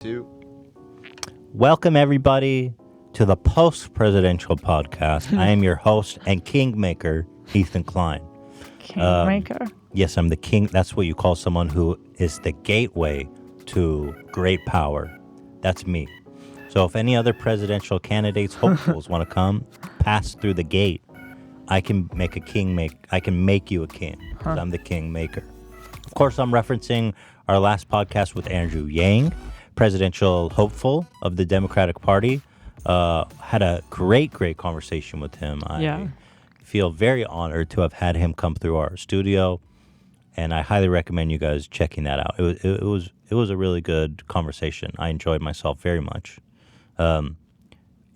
Two. Welcome, everybody, to the post-presidential podcast. I am your host and Kingmaker, Ethan Klein. Kingmaker? Yes, I'm the king. That's what you call someone who is the gateway to great power. That's me. So if any other presidential candidates, hopefuls, want to come, pass through the gate, I can make you a king, because I'm the Kingmaker. Of course, I'm referencing our last podcast with Andrew Yang, presidential hopeful of the Democratic Party. Had a great conversation with him. I feel very honored to have had him come through our studio, and I highly recommend you guys checking that out. It was a really good conversation. I enjoyed myself very much.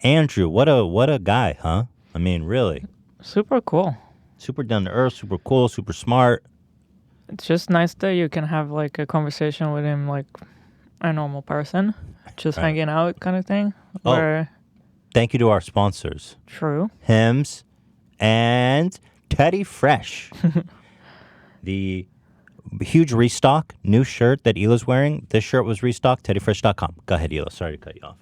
Andrew, what a guy, huh? I mean, really. Super cool. Super down to earth, super cool, super smart. It's just nice that you can have like a conversation with him like a normal person, just Right. hanging out kind of thing. Oh. Thank you to our sponsors, True. Hims and Teddy Fresh. The huge restock, new shirt that Hila's wearing. This shirt was restocked, teddyfresh.com. Go ahead, Hila. Sorry to cut you off.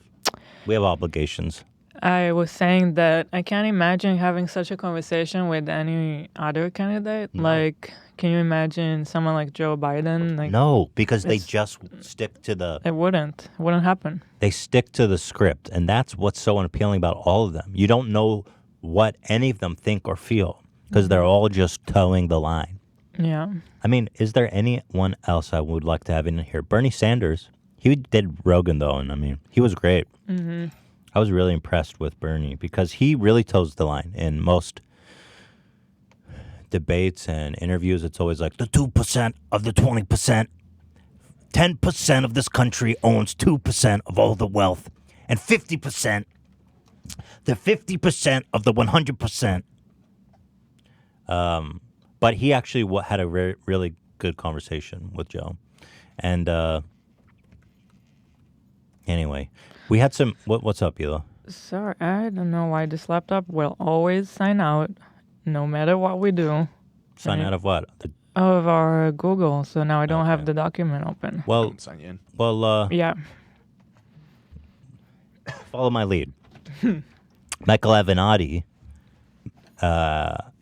We have obligations. I was saying that I can't imagine having such a conversation with any other candidate. No. Like, can you imagine someone like Joe Biden? Like, No, because they just stick to the... It wouldn't happen. They stick to the script, and that's what's so appealing about all of them. You don't know what any of them think or feel, because they're all just towing the line. Yeah. I mean, is there anyone else I would like to have in here? Bernie Sanders. He did Rogan, though, and I mean, he was great. Mm-hmm. I was really impressed with Bernie because he really toes the line. In most debates and interviews, it's always like the 2% of the 20%. 10% of this country owns 2% of all the wealth. And 50%, the 50% of the 100%. But he actually had a really good conversation with Joe. And anyway, we had some... What's up, Hila? Sorry, I don't know why this laptop will always sign out no matter what we do. Sign out of what? Of our Google, so now I don't have the document open. Well, Don't sign you in. Yeah. Follow my lead. Michael Avenatti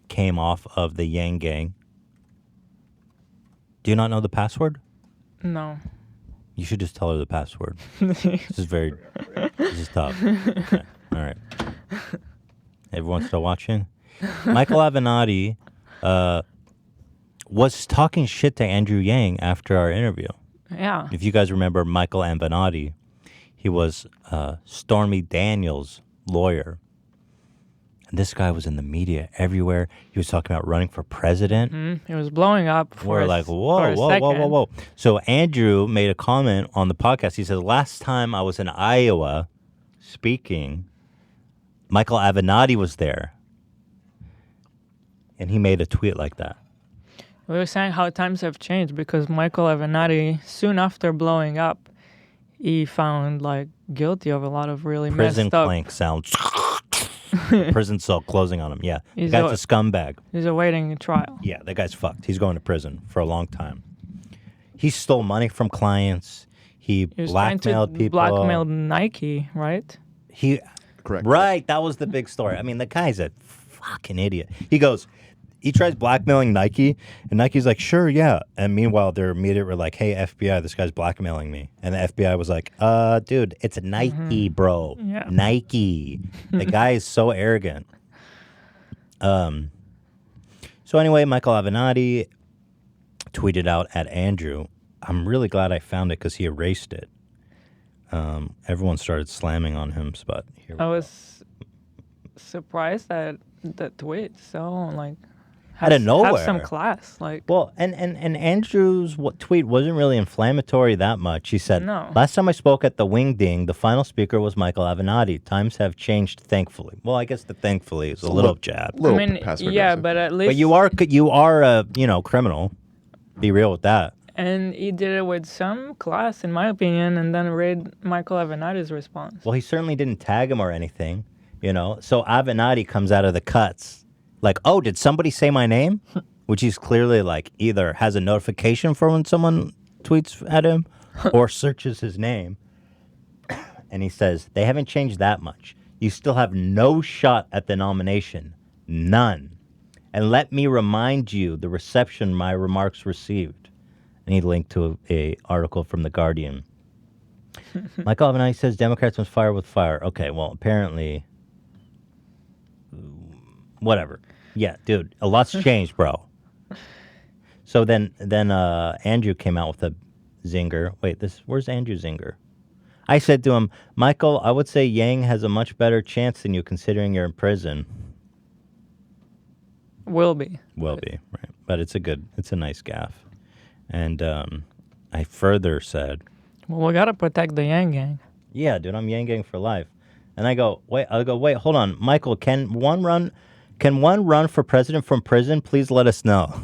came off of the Yang Gang. Do you not know the password? No. You should just tell her the password. This is tough. Okay. All right. Everyone still watching? Michael Avenatti was talking shit to Andrew Yang after our interview. Yeah. If you guys remember Michael Avenatti, he was Stormy Daniels' lawyer. And this guy was in the media everywhere. He was talking about running for president. He was blowing up for We're like, whoa. So Andrew made a comment on the podcast. He said, last time I was in Iowa speaking, Michael Avenatti was there. And he made a tweet like that. We were saying how times have changed because Michael Avenatti, soon after blowing up, he found like guilty of a lot of really Prison messed up. clank sounds. Prison cell closing on him. Yeah. The He's guy's a scumbag. He's awaiting trial. Yeah, that guy's fucked. He's going to prison for a long time. He stole money from clients. He was trying blackmailed to people. Blackmailed Nike, right? Correct. Right, that was the big story. I mean, the guy's a fucking idiot. He tries blackmailing Nike, and Nike's like, sure, yeah. And meanwhile, their immediate were like, hey, FBI, this guy's blackmailing me. And the FBI was like, dude, it's Nike, bro. Yeah. Nike. The guy is so arrogant. So anyway, Michael Avenatti tweeted out at Andrew. I'm really glad I found it because he erased it. Everyone started slamming on him, but here we I go. was surprised at the tweet. So like, Out of nowhere. have some class. Like, Well, and Andrew's tweet wasn't really inflammatory that much. He said, No. last time I spoke at the Wing Ding, the final speaker was Michael Avenatti. Times have changed, thankfully. Well, I guess the thankfully is a little jab. I mean, yeah, but at least. But you are a criminal. Be real with that. And he did it with some class, in my opinion, and then read Michael Avenatti's response. Well, he certainly didn't tag him or anything, So Avenatti comes out of the cuts like, oh, did somebody say my name? Which he's clearly like either has a notification for when someone tweets at him or searches his name. And he says, they haven't changed that much. You still have no shot at the nomination. None. And let me remind you the reception my remarks received. And he linked to a article from The Guardian. Michael Avenatti says Democrats must fire with fire. Okay, well, apparently, whatever. Yeah, dude, a lot's changed, bro. So then Andrew came out with a zinger. Wait, where's Andrew Zinger? I said to him, Michael, I would say Yang has a much better chance than you considering you're in prison. Will be, right. But it's a nice gaffe. And I further said, well, we gotta protect the Yang gang. Yeah, dude, I'm Yang gang for life. And I go, wait, hold on. Michael, can one run for president from prison? Please let us know.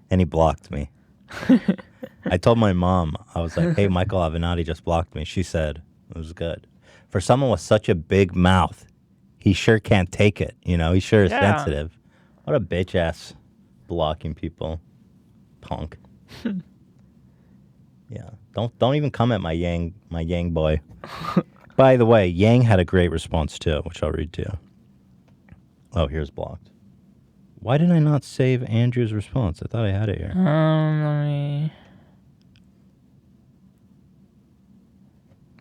And he blocked me. I told my mom, I was like, hey, Michael Avenatti just blocked me. She said, it was good. For someone with such a big mouth, he sure can't take it. You know, he sure is sensitive. What a bitch ass blocking people. Punk. Yeah. Don't even come at my Yang boy. By the way, Yang had a great response too, which I'll read to you. Oh, here's blocked. Why did I not save Andrew's response? I thought I had it here. Let me...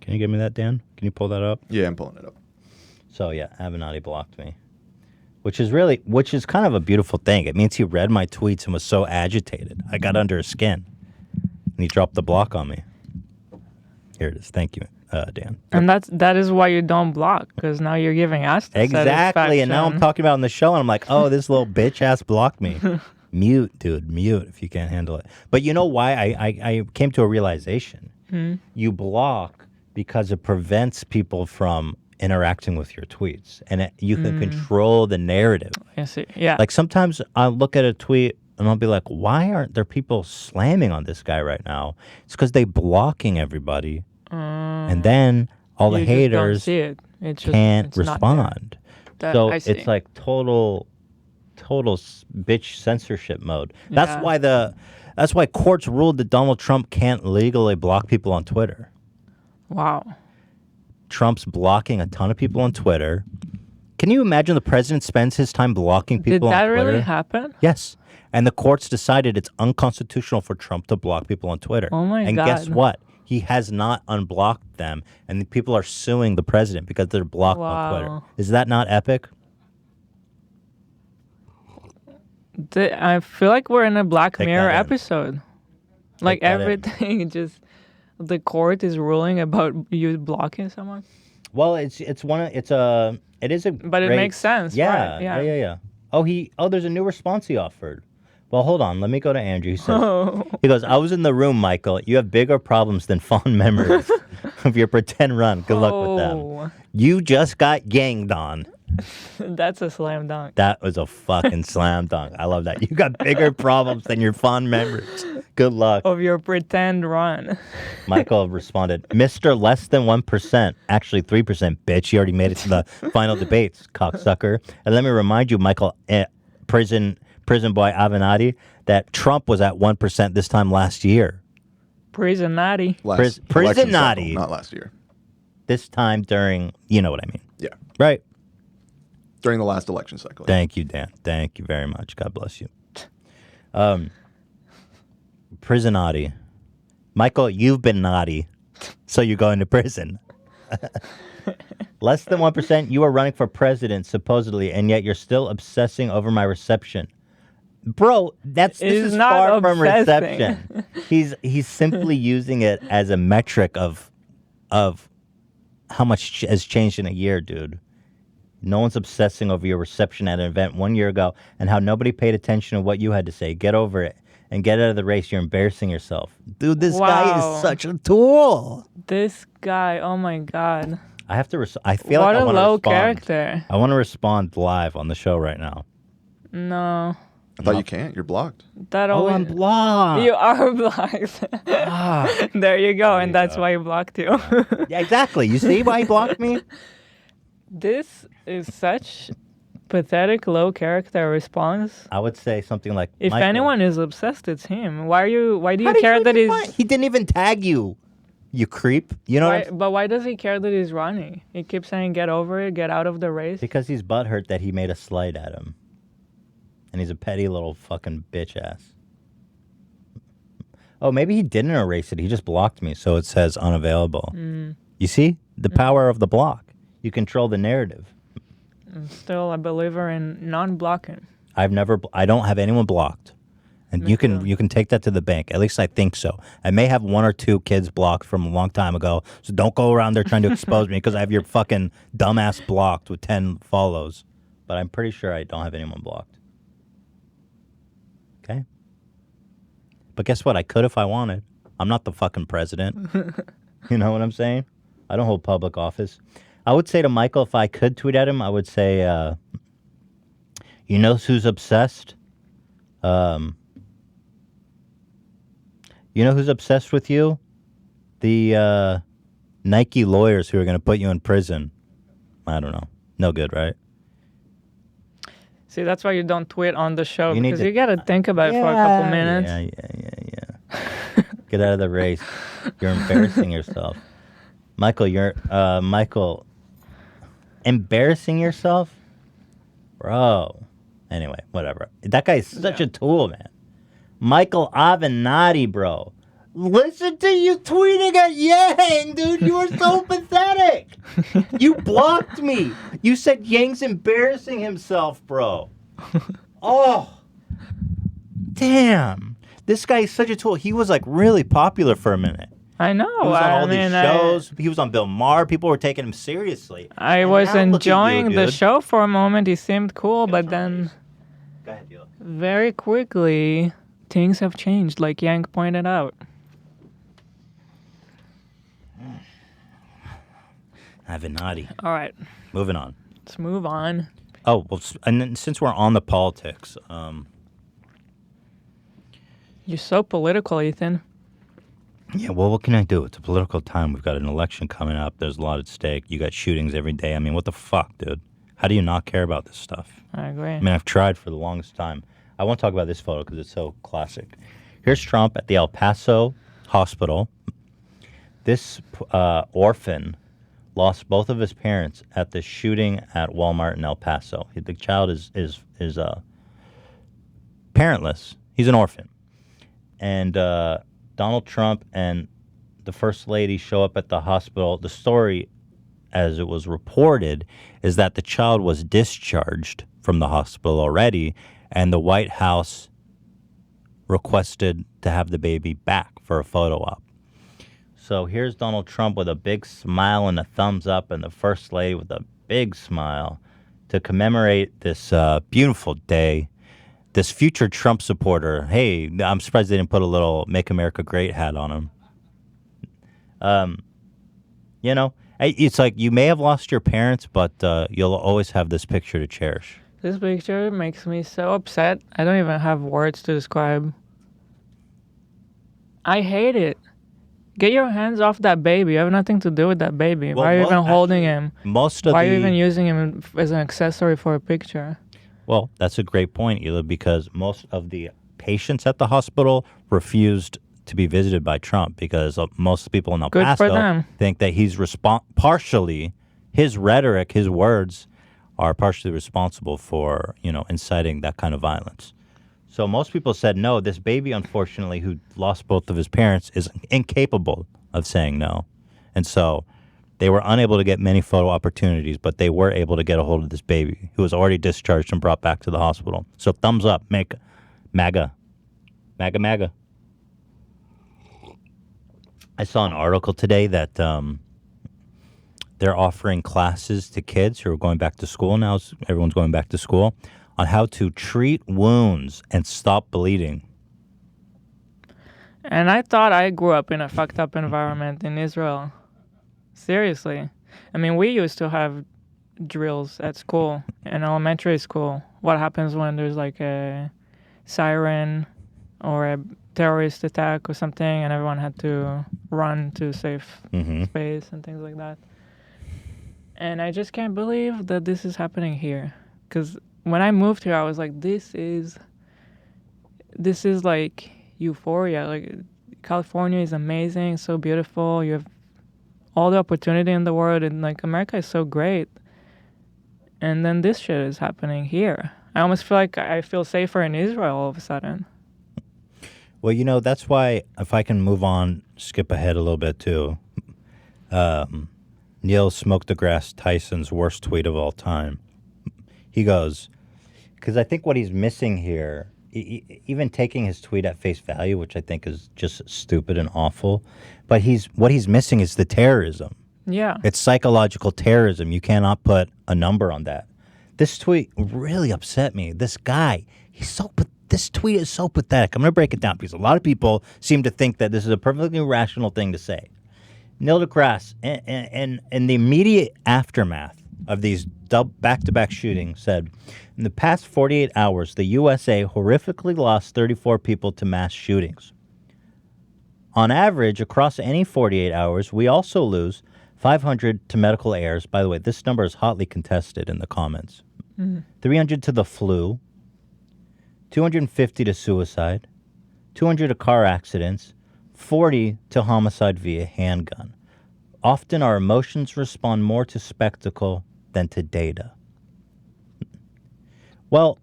Can you give me that, Dan? Can you pull that up? Yeah, I'm pulling it up. So yeah, Avenatti blocked me. Which is kind of a beautiful thing. It means he read my tweets and was so agitated. I got under his skin. And he dropped the block on me. Here it is. Thank you, Dan. And that is why you don't block, because now you're giving us the exactly. And now I'm talking about it on the show, and I'm like, oh, this little bitch ass blocked me. Mute, dude, mute if you can't handle it. But you know why I came to a realization? You block because it prevents people from interacting with your tweets, and you can control the narrative. I see. Yeah. Like sometimes I'll look at a tweet and I'll be like, why aren't there people slamming on this guy right now? It's because they blocking everybody, and then all the haters can't respond. So it's like total bitch censorship mode. That's why courts ruled that Donald Trump can't legally block people on Twitter. Wow. Trump's blocking a ton of people on Twitter. Can you imagine the president spends his time blocking people on Twitter? Did that really happen? Yes. And the courts decided it's unconstitutional for Trump to block people on Twitter. Oh my God. And guess what? He has not unblocked them, and the people are suing the president because they're blocked on Twitter. Is that not epic? I feel like we're in a Black Mirror episode. Like everything just... The court is ruling about you blocking someone. Well, it is a. But it makes sense. Yeah, right? Yeah. Oh, there's a new response he offered. Well, hold on. Let me go to Andrew. He says, he goes, I was in the room, Michael. You have bigger problems than fond memories of your pretend run. Good luck with them. You just got ganged on. That's a slam dunk. That was a fucking slam dunk. I love that. You got bigger problems than your fond memories. Good luck. Of your pretend run. Michael responded, Mr. Less than 1%. Actually, 3%, bitch. You already made it to the final debates, cocksucker. And let me remind you, Michael, prison boy Avenatti, that Trump was at 1% this time last year. Prisonati. Prisonati. Not last year. This time during, you know what I mean. Yeah. Right. During the last election cycle. Thank you, Dan. Thank you very much. God bless you. Prisonati. Michael, you've been naughty, so you're going to prison. Less than 1%, you are running for president, supposedly, and yet you're still obsessing over my reception. Bro, this is far from reception. He's simply using it as a metric of how much has changed in a year, dude. No one's obsessing over your reception at an event 1 year ago and how nobody paid attention to what you had to say. Get over it and get out of the race. You're embarrassing yourself. Dude, this guy is such a tool. This guy, oh my God. I have to I feel like I want to respond. What a low character. I want to respond live on the show right now. No. I thought you can't. You're blocked. I'm blocked. You are blocked. There you go. And that's why he blocked you. Yeah, exactly. You see why he blocked me? This is such pathetic, low character response. I would say something like, if anyone is obsessed, it's him. Why do you care that he's... He didn't even tag you. You creep. You know what? But why does he care that he's running? He keeps saying, "Get over it, get out of the race." Because he's butthurt that he made a slight at him, and he's a petty little fucking bitch ass. Oh, maybe he didn't erase it. He just blocked me, so it says unavailable. You see the power of the block. You control the narrative. I'm still a believer in non-blocking. I don't have anyone blocked. And Me you too. can take that to the bank. At least I think so. I may have 1 or 2 kids blocked from a long time ago. So don't go around there trying to expose me because I have your fucking dumbass blocked with 10 follows. But I'm pretty sure I don't have anyone blocked. Okay? But guess what? I could if I wanted. I'm not the fucking president. You know what I'm saying? I don't hold public office. I would say to Michael, if I could tweet at him, I would say, you know who's obsessed? You know who's obsessed with you? The Nike lawyers who are going to put you in prison. I don't know. No good, right? See, that's why you don't tweet on the show, You need because to- you got to think about it for a couple minutes. Yeah. Get out of the race. You're embarrassing yourself. Michael, Michael, embarrassing yourself? Bro. Anyway, whatever. That guy's such a tool, man. Michael Avenatti, bro. Listen to you tweeting at Yang, dude. You were so pathetic. You blocked me. You said Yang's embarrassing himself, bro. Oh. Damn. This guy is such a tool. He was like really popular for a minute. I know. He was on all these mean, shows. He was on Bill Maher. People were taking him seriously. I And was now look at you, enjoying the dude. show for a moment. He seemed cool, but then Go ahead, Dila. very quickly things have changed, like Yang pointed out. Avenatti. All right, Moving on. let's move on. Oh, well, and then since we're on the politics, You're so political, Ethan. yeah, well, what can I do? It's a political time. We've got an election coming up. There's a lot at stake. You got shootings every day. I mean, what the fuck, dude? How do you not care about this stuff? I agree. I mean, I've tried for the longest time. I won't talk about this photo because it's so classic. Here's Trump at the El Paso hospital. This orphan lost both of his parents at the shooting at Walmart in El Paso. The child is parentless. He's an orphan. And Donald Trump and the First Lady show up at the hospital. The story, as it was reported, is that the child was discharged from the hospital already, and the White House requested to have the baby back for a photo op. So here's Donald Trump with a big smile and a thumbs up, and the First Lady with a big smile to commemorate this beautiful day. This future Trump supporter, hey, I'm surprised they didn't put a little Make America Great hat on him. You know, it's like you may have lost your parents, but you'll always have this picture to cherish. This picture makes me so upset. I don't even have words to describe. I hate it. Get your hands off that baby. You have nothing to do with that baby. Well, Why are you even holding him? Most of Why the are you even using him as an accessory for a picture? Well, that's a great point, Hila, because most of the patients at the hospital refused to be visited by Trump because most people in El Good for Paso them. think that he's partially, his rhetoric, his words are partially responsible for, inciting that kind of violence. So most people said no. This baby, unfortunately, who lost both of his parents, is incapable of saying no. And so they were unable to get many photo opportunities, but they were able to get a hold of this baby who was already discharged and brought back to the hospital. So thumbs up, make MAGA. MAGA, MAGA. I saw an article today that they're offering classes to kids who are going back to school now. Everyone's going back to school on how to treat wounds and stop bleeding. And I thought I grew up in a fucked up environment in Israel. Seriously. I mean, we used to have drills at school, in elementary school. What happens when there's like a siren or a terrorist attack or something, and everyone had to run to safe space and things like that. And I just can't believe that this is happening here. Because when I moved here, I was like, this is like euphoria. Like, California is amazing, so beautiful. You have all the opportunity in the world, and like America is so great. And then this shit is happening here. I almost feel like I feel safer in Israel all of a sudden. Well, you know, that's why, if I can move on, skip ahead a little bit too. Neil Smoke deGrasse Tyson's worst tweet of all time. He goes, because I think what he's missing here, even taking his tweet at face value, which I think is just stupid and awful, but what he's missing is the terrorism. Yeah. It's psychological terrorism. You cannot put a number on that. This tweet really upset me. This guy, this tweet is so pathetic. I'm going to break it down because a lot of people seem to think that this is a perfectly rational thing to say. Neil deGrasse, in the immediate aftermath of these back-to-back shootings, said, in the past 48 hours, the USA horrifically lost 34 people to mass shootings. On average, across any 48 hours, we also lose 500 to medical errors. By the way, this number is hotly contested in the comments. 300 to the flu, 250 to suicide, 200 to car accidents, 40 to homicide via handgun. Often our emotions respond more to spectacle than to data. Well,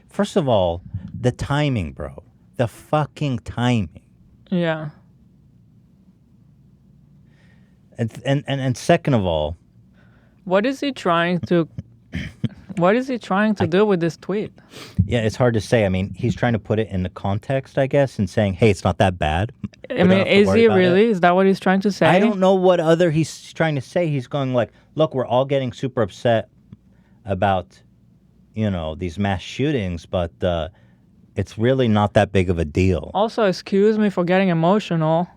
first of all, the timing, bro. The fucking timing. Yeah. And second of all, what is he trying to do with this tweet? Yeah, it's hard to say. I mean, he's trying to put it in the context, I guess, and saying, hey, it's not that bad. I mean, is he really? Is that what he's trying to say? I don't know what other he's trying to say. He's going like, look, we're all getting super upset about, these mass shootings, but it's really not that big of a deal. Also, excuse me for getting emotional.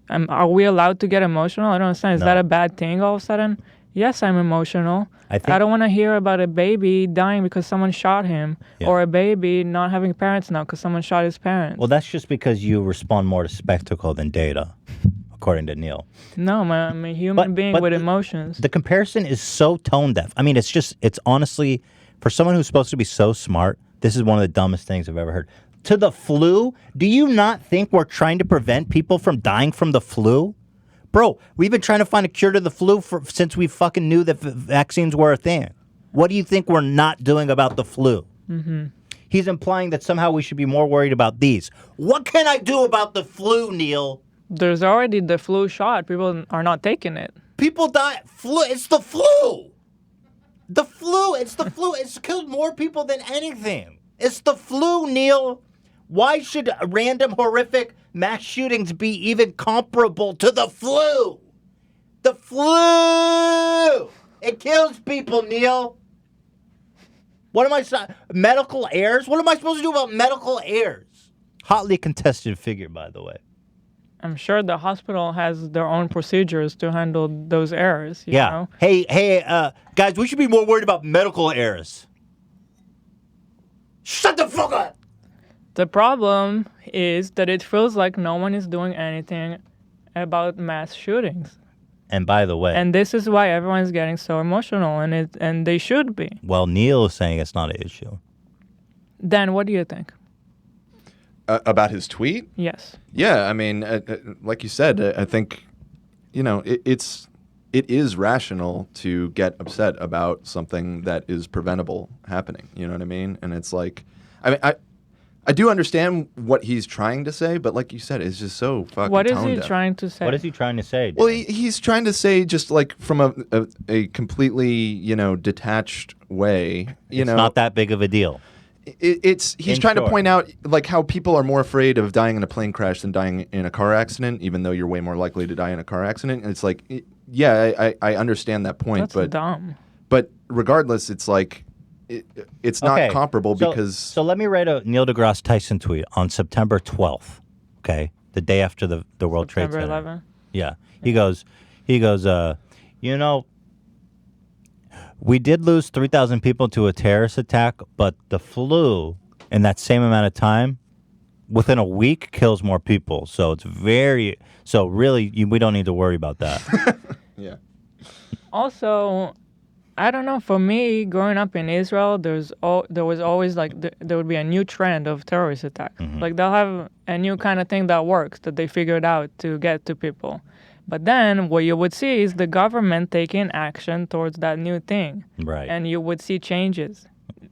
Are we allowed to get emotional? I don't understand. Is that a bad thing all of a sudden? Yes, I'm emotional. I don't want to hear about a baby dying because someone shot him, or a baby not having parents now because someone shot his parents. Well, that's just because you respond more to spectacle than data, according to Neil. No, I'm a human being with emotions. The comparison is so tone deaf. I mean, it's honestly, for someone who's supposed to be so smart, this is one of the dumbest things I've ever heard. To the flu? Do you not think we're trying to prevent people from dying from the flu? Bro, we've been trying to find a cure to the flu since we fucking knew that vaccines were a thing. What do you think we're not doing about the flu? Mm-hmm. He's implying that somehow we should be more worried about these. What can I do about the flu, Neil? There's already the flu shot. People are not taking it. People die. It's the flu. The flu. It's the flu. It's killed more people than anything. It's the flu, Neil. Why should random horrific mass shootings be even comparable to the flu? The flu! It kills people, Neil. What am I saying? Medical errors? What am I supposed to do about medical errors? Hotly contested figure, by the way. I'm sure the hospital has their own procedures to handle those errors. You know? Hey, guys, we should be more worried about medical errors. Shut the fuck up! The problem is that it feels like no one is doing anything about mass shootings. And by the way... And this is why everyone's getting so emotional, and they should be. Well, Neil is saying it's not an issue. Dan, what do you think? About his tweet? Yes. Yeah, I mean, like you said, I think, it is rational to get upset about something that is preventable happening. You know what I mean? And it's like, I do understand what he's trying to say, but like you said, it's just so fucking What is tone he deaf. trying to say? What is he trying to say, Dan? Well, he's trying to say just like from a completely, detached way. It's not that big of a deal. He's trying to point out like how people are more afraid of dying in a plane crash than dying in a car accident, even though you're way more likely to die in a car accident. And it's like, I understand that point. That's dumb. But regardless, it's like, it's not comparable because... So let me write a Neil deGrasse Tyson tweet on September 12th, okay? The day after the World Trade Center. September 11th? Yeah. He goes, we did lose 3,000 people to a terrorist attack, but the flu in that same amount of time, within a week, kills more people. So really, we don't need to worry about that. Yeah. Also, I don't know. For me, growing up in Israel, there was always like there would be a new trend of terrorist attacks. Like they'll have a new kind of thing that works that they figured out to get to people. But then what you would see is the government taking action towards that new thing, Right. and you would see changes.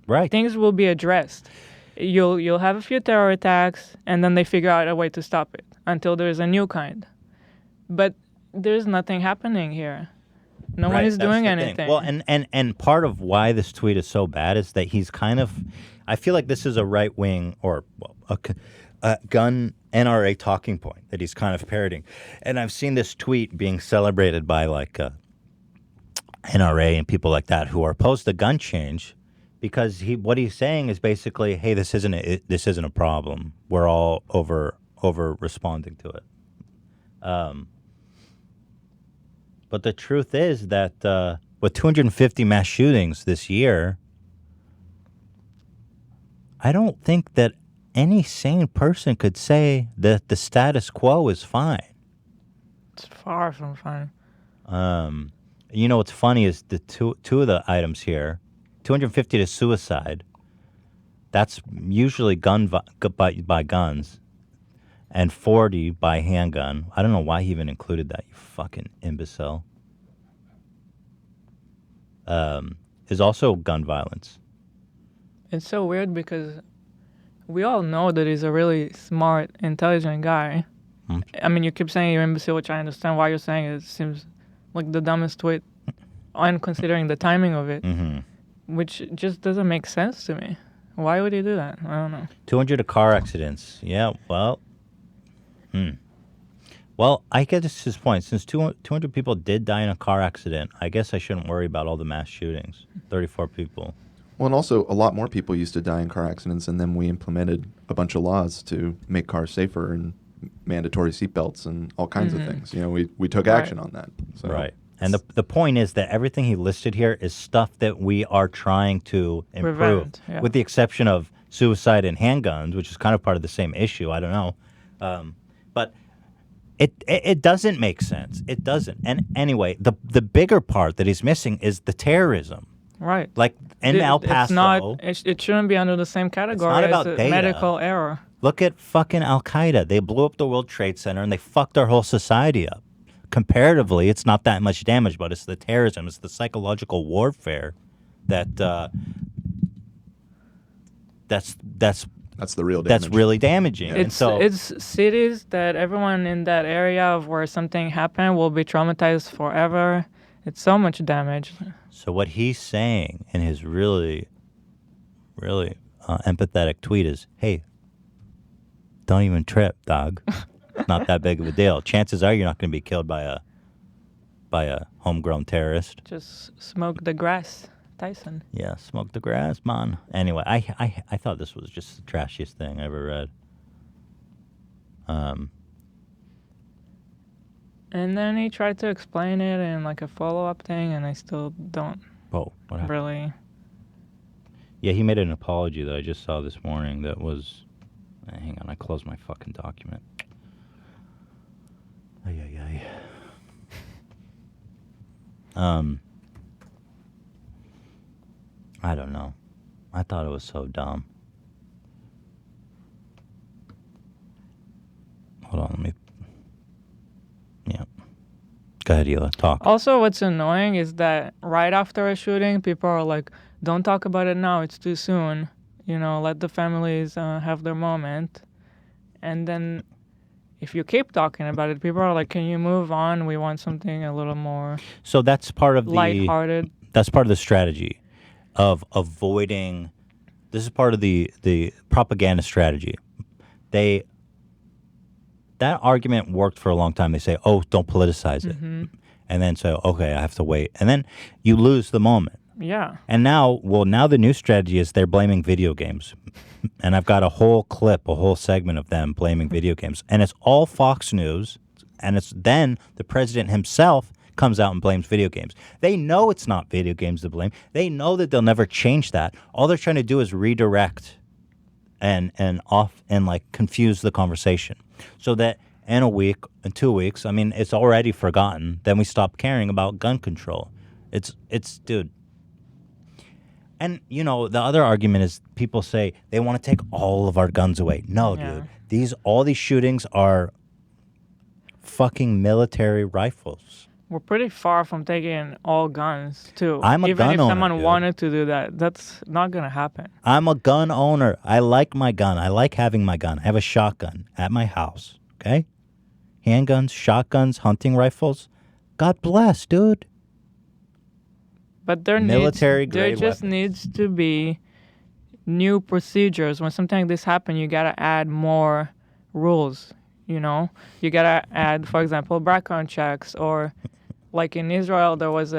Right. Things will be addressed. You'll have a few terror attacks, and then they figure out a way to stop it until there's a new kind. But there's nothing happening here. No one is That's doing the anything. thing. Well, and part of why this tweet is so bad is that he's kind of, I feel like this is a right wing or a gun NRA talking point that he's kind of parroting, and I've seen this tweet being celebrated by like NRA and people like that who are opposed to gun change, because what he's saying is basically, hey, this isn't a problem. We're all over responding to it. But the truth is that with 250 mass shootings this year, I don't think that any sane person could say that the status quo is fine. It's far from fine. You know what's funny is the two of the items here, 250 to suicide. That's usually by guns, and 40 by handgun. I don't know why he even included that, you fucking imbecile. Is also gun violence. It's so weird because we all know that he's a really smart, intelligent guy. I mean, you keep saying you're imbecile, which I understand why you're saying it. It seems like the dumbest tweet, and considering the timing of it, which just doesn't make sense to me. Why would he do that? I don't know. 200 car accidents. Yeah, well. Well, I get his point. Since 200 people did die in a car accident, I guess I shouldn't worry about all the mass shootings. 34 people. Well, and also a lot more people used to die in car accidents, and then we implemented a bunch of laws to make cars safer and mandatory seatbelts and all kinds of things. You know, we took action on that. So Right. And the point is that everything he listed here is stuff that we are trying to improve, Prevent, yeah. with the exception of suicide and handguns, which is kind of part of the same issue. I don't know. But it doesn't make sense. It doesn't. And anyway, the bigger part that he's missing is the terrorism. Right. Like in El Paso. It shouldn't be under the same category not about as a data. medical error. Look at fucking Al-Qaeda. They blew up the World Trade Center and they fucked our whole society up. Comparatively, it's not that much damage, but it's the terrorism, it's the psychological warfare that's the real damage. that's really damaging. It's cities that everyone in that area of where something happened will be traumatized forever. It's so much damage. So what he's saying in his really, really empathetic tweet is, hey, don't even trip, dog. It's not that big of a deal. Chances are you're not going to be killed by a homegrown terrorist. Just smoke the grass, Tyson. Yeah, smoke the grass, man. Anyway, I thought this was just the trashiest thing I ever read. And then he tried to explain it in like a follow-up thing, and I still don't What happened? really. Yeah, he made an apology that I just saw this morning that was... hang on, I closed my fucking document. Ay. I don't know. I thought it was so dumb. Hold on, let me... Yeah. Go ahead, Hila, talk. Also, what's annoying is that right after a shooting, people are like, don't talk about it now, it's too soon. You know, let the families have their moment. And then if you keep talking about it, people are like, can you move on? We want something a little more So that's part of lighthearted. That's part of the strategy of avoiding... This is part of the propaganda strategy. That argument worked for a long time. They say, oh, don't politicize it. And then say, okay, I have to wait. And then you lose the moment. Yeah. And now the new strategy is they're blaming video games. And I've got a whole segment of them blaming video games. And it's all Fox News. And it's then the president himself comes out and blames video games. They know it's not video games to blame. They know that they'll never change that. All they're trying to do is redirect and confuse the conversation. So that in a week, in 2 weeks, I mean, it's already forgotten. Then we stop caring about gun control. Dude, And, you know, the other argument is people say they want to take all of our guns away. No, Yeah. dude. All these shootings are fucking military rifles. We're pretty far from taking all guns, too. I'm a Even gun if owner, someone dude. wanted to do that, that's not going to happen. I'm a gun owner. I like my gun. I like having my gun. I have a shotgun at my house, okay? Handguns, shotguns, hunting rifles. God bless, dude. But Military there grade just weapons. needs to be new procedures. When something like this happens, you got to add more rules, you know? You got to add, for example, background checks, or like in Israel, there was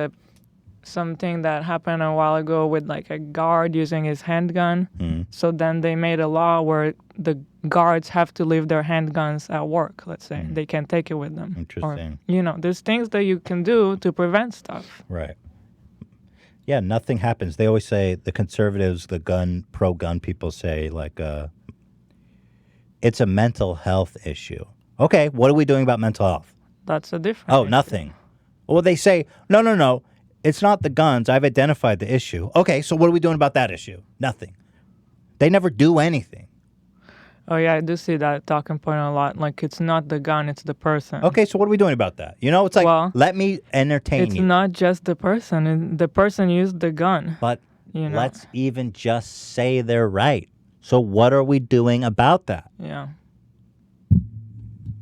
something that happened a while ago with like a guard using his handgun. So then they made a law where the guards have to leave their handguns at work, let's say. They can't take it with them. Interesting. Or, you know, there's things that you can do to prevent stuff. Right. Yeah, nothing happens. They always say, the conservatives, the pro-gun people say, like, it's a mental health issue. Okay, what are we doing about mental health? That's a different Oh, issue. nothing. Well, they say, no. It's not the guns. I've identified the issue. Okay, so what are we doing about that issue? Nothing. They never do anything. Oh, yeah, I do see that talking point a lot. Like, it's not the gun, it's the person. Okay, so what are we doing about that? You know, it's like, Well, let me entertain It's you. not just the person. The person used the gun. But you know? let's even just say they're right. So what are we doing about that? Yeah.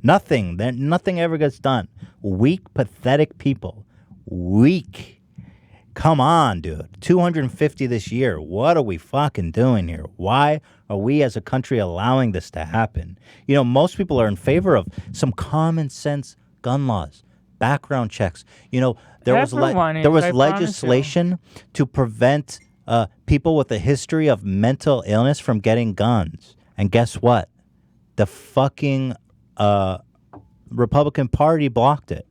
Nothing. Nothing ever gets done. Weak, pathetic people. Weak. Come on, dude. 250 this year. What are we fucking doing here? Why are we as a country allowing this to happen? You know, most people are in favor of some common sense gun laws, background checks. You know, there was Everyone is, there was I promise you. legislation to prevent people with a history of mental illness from getting guns. And guess what? The fucking Republican Party blocked it.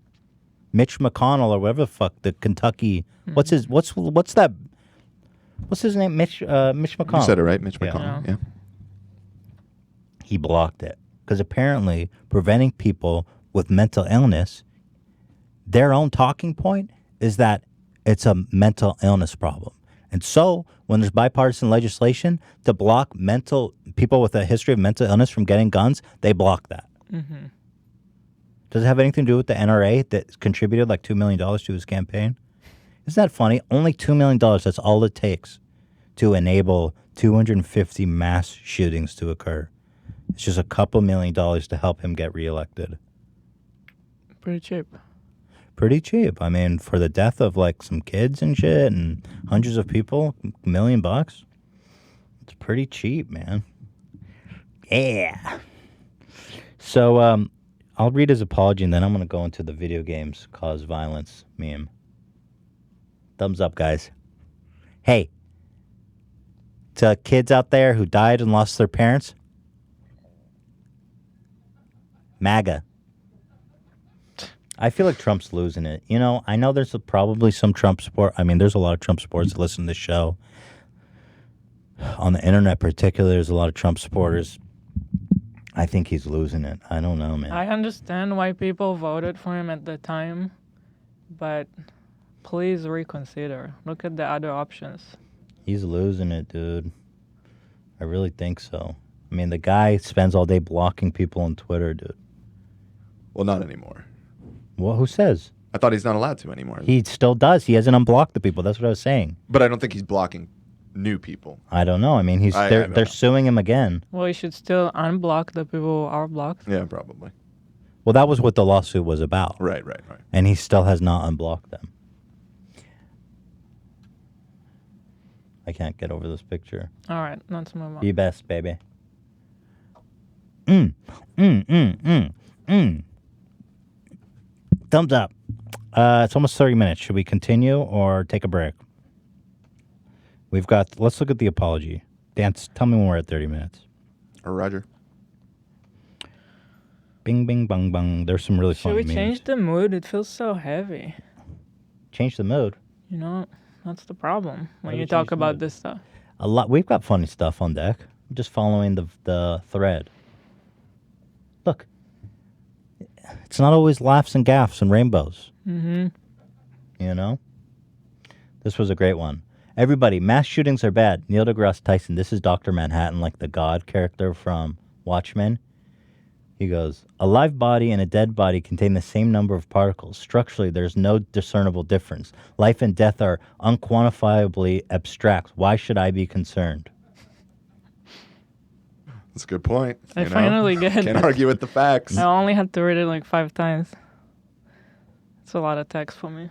Mitch McConnell or whatever the fuck, the Kentucky. What's his name? Mitch McConnell. You said it right, Mitch McConnell. Yeah. He blocked it because apparently preventing people with mental illness, their own talking point is that it's a mental illness problem. And so when there's bipartisan legislation to block people with a history of mental illness from getting guns, they block that. Mm-hmm. Does it have anything to do with the NRA that contributed like $2 million to his campaign? Isn't that funny? Only $2 million, that's all it takes to enable 250 mass shootings to occur. It's just a couple $1 million to help him get reelected. Pretty cheap. Pretty cheap. I mean, for the death of like some kids and shit and hundreds of people, $1 million. It's pretty cheap, man. Yeah. So, I'll read his apology, and then I'm going to go into the video games cause violence meme. Thumbs up, guys. Hey, to kids out there who died and lost their parents, MAGA. I feel like Trump's losing it. You know, I know there's probably some Trump support. I mean, there's a lot of Trump supporters that listen to the show. On the internet particularly, there's a lot of Trump supporters. I think he's losing it. I don't know, man. I understand why people voted for him at the time, but please reconsider. Look at the other options. He's losing it, dude. I really think so. I mean, the guy spends all day blocking people on Twitter, dude. Well, not anymore. Well, who says? I thought he's not allowed to anymore. He still does. He hasn't unblocked the people. That's what I was saying. But I don't think he's blocking new people. I don't know. I mean, they're suing him again. Well, you should still unblock the people who are blocked. Yeah, probably. Well, that was what the lawsuit was about. Right. And he still has not unblocked them. I can't get over this picture. All right, let's move on. Be best, baby. Thumbs up. It's almost 30 minutes. Should we continue or take a break? Let's look at the apology. Dan, tell me when we're at 30 minutes. Roger. Bing, bing, bang, bang. There's some really Should funny we memes. change the mood? It feels so heavy. Change the mood? You know, that's the problem when do you we talk change the about mood? this stuff. A lot. We've got funny stuff on deck. I'm just following the thread. Look. It's not always laughs and gaffes and rainbows. Mm-hmm. You know? This was a great one. Everybody, mass shootings are bad. Neil deGrasse Tyson, this is Dr. Manhattan, like the God character from Watchmen. He goes, a live body and a dead body contain the same number of particles. Structurally, there's no discernible difference. Life and death are unquantifiably abstract. Why should I be concerned? That's a good point. I finally get it. Can't argue with the facts. I only had to read it like 5 times. It's a lot of text for me.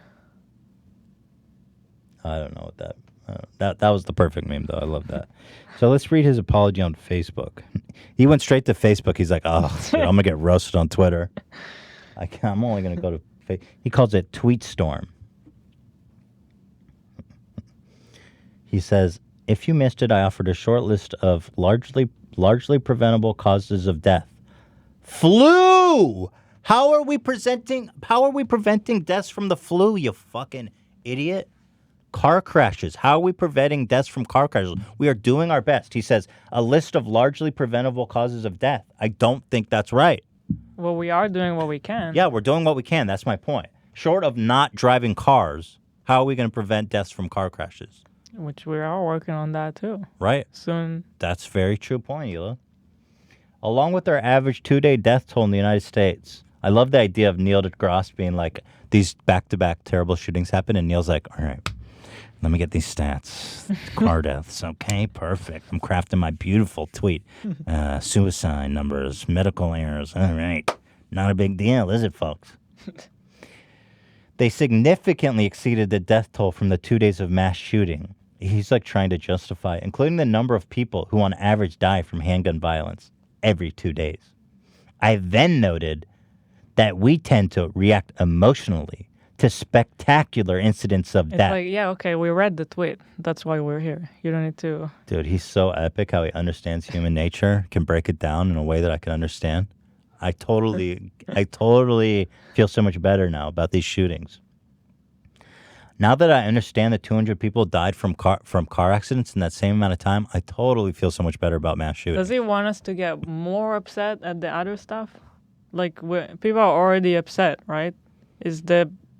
I don't know what that was the perfect meme, though. I love that. So let's read his apology on Facebook. He went straight to Facebook. He's like, oh, dude, I'm going to get roasted on Twitter. I'm only going to go to He calls it Tweet Storm. He says, if you missed it, I offered a short list of largely preventable causes of death. Flu! How are we preventing deaths from the flu, you fucking idiot? Car crashes. How are we preventing deaths from car crashes? We are doing our best. He says, a list of largely preventable causes of death. I don't think that's right. Well, we are doing what we can. Yeah, we're doing what we can. That's my point. Short of not driving cars, how are we going to prevent deaths from car crashes? Which we are working on that too. Right. Soon. That's a very true point, Hila. Along with our average 2-day death toll in the United States, I love the idea of Neil deGrasse being like, these back-to-back terrible shootings happen, and Neil's like, all right, let me get these stats. Car deaths. Okay, perfect. I'm crafting my beautiful tweet. Suicide numbers, medical errors. All right. Not a big deal, is it, folks? They significantly exceeded the death toll from the 2 days of mass shooting. He's like trying to justify, including the number of people who on average die from handgun violence every 2 days. I then noted that we tend to react emotionally to spectacular incidents of death. It's like, yeah, okay, we read the tweet. That's why we're here. You don't need to. Dude, he's so epic how he understands human nature, can break it down in a way that I can understand. I totally feel so much better now about these shootings. Now that I understand that 200 people died from car accidents in that same amount of time, I totally feel so much better about mass shootings. Does he want us to get more upset at the other stuff? Like, people are already upset, right?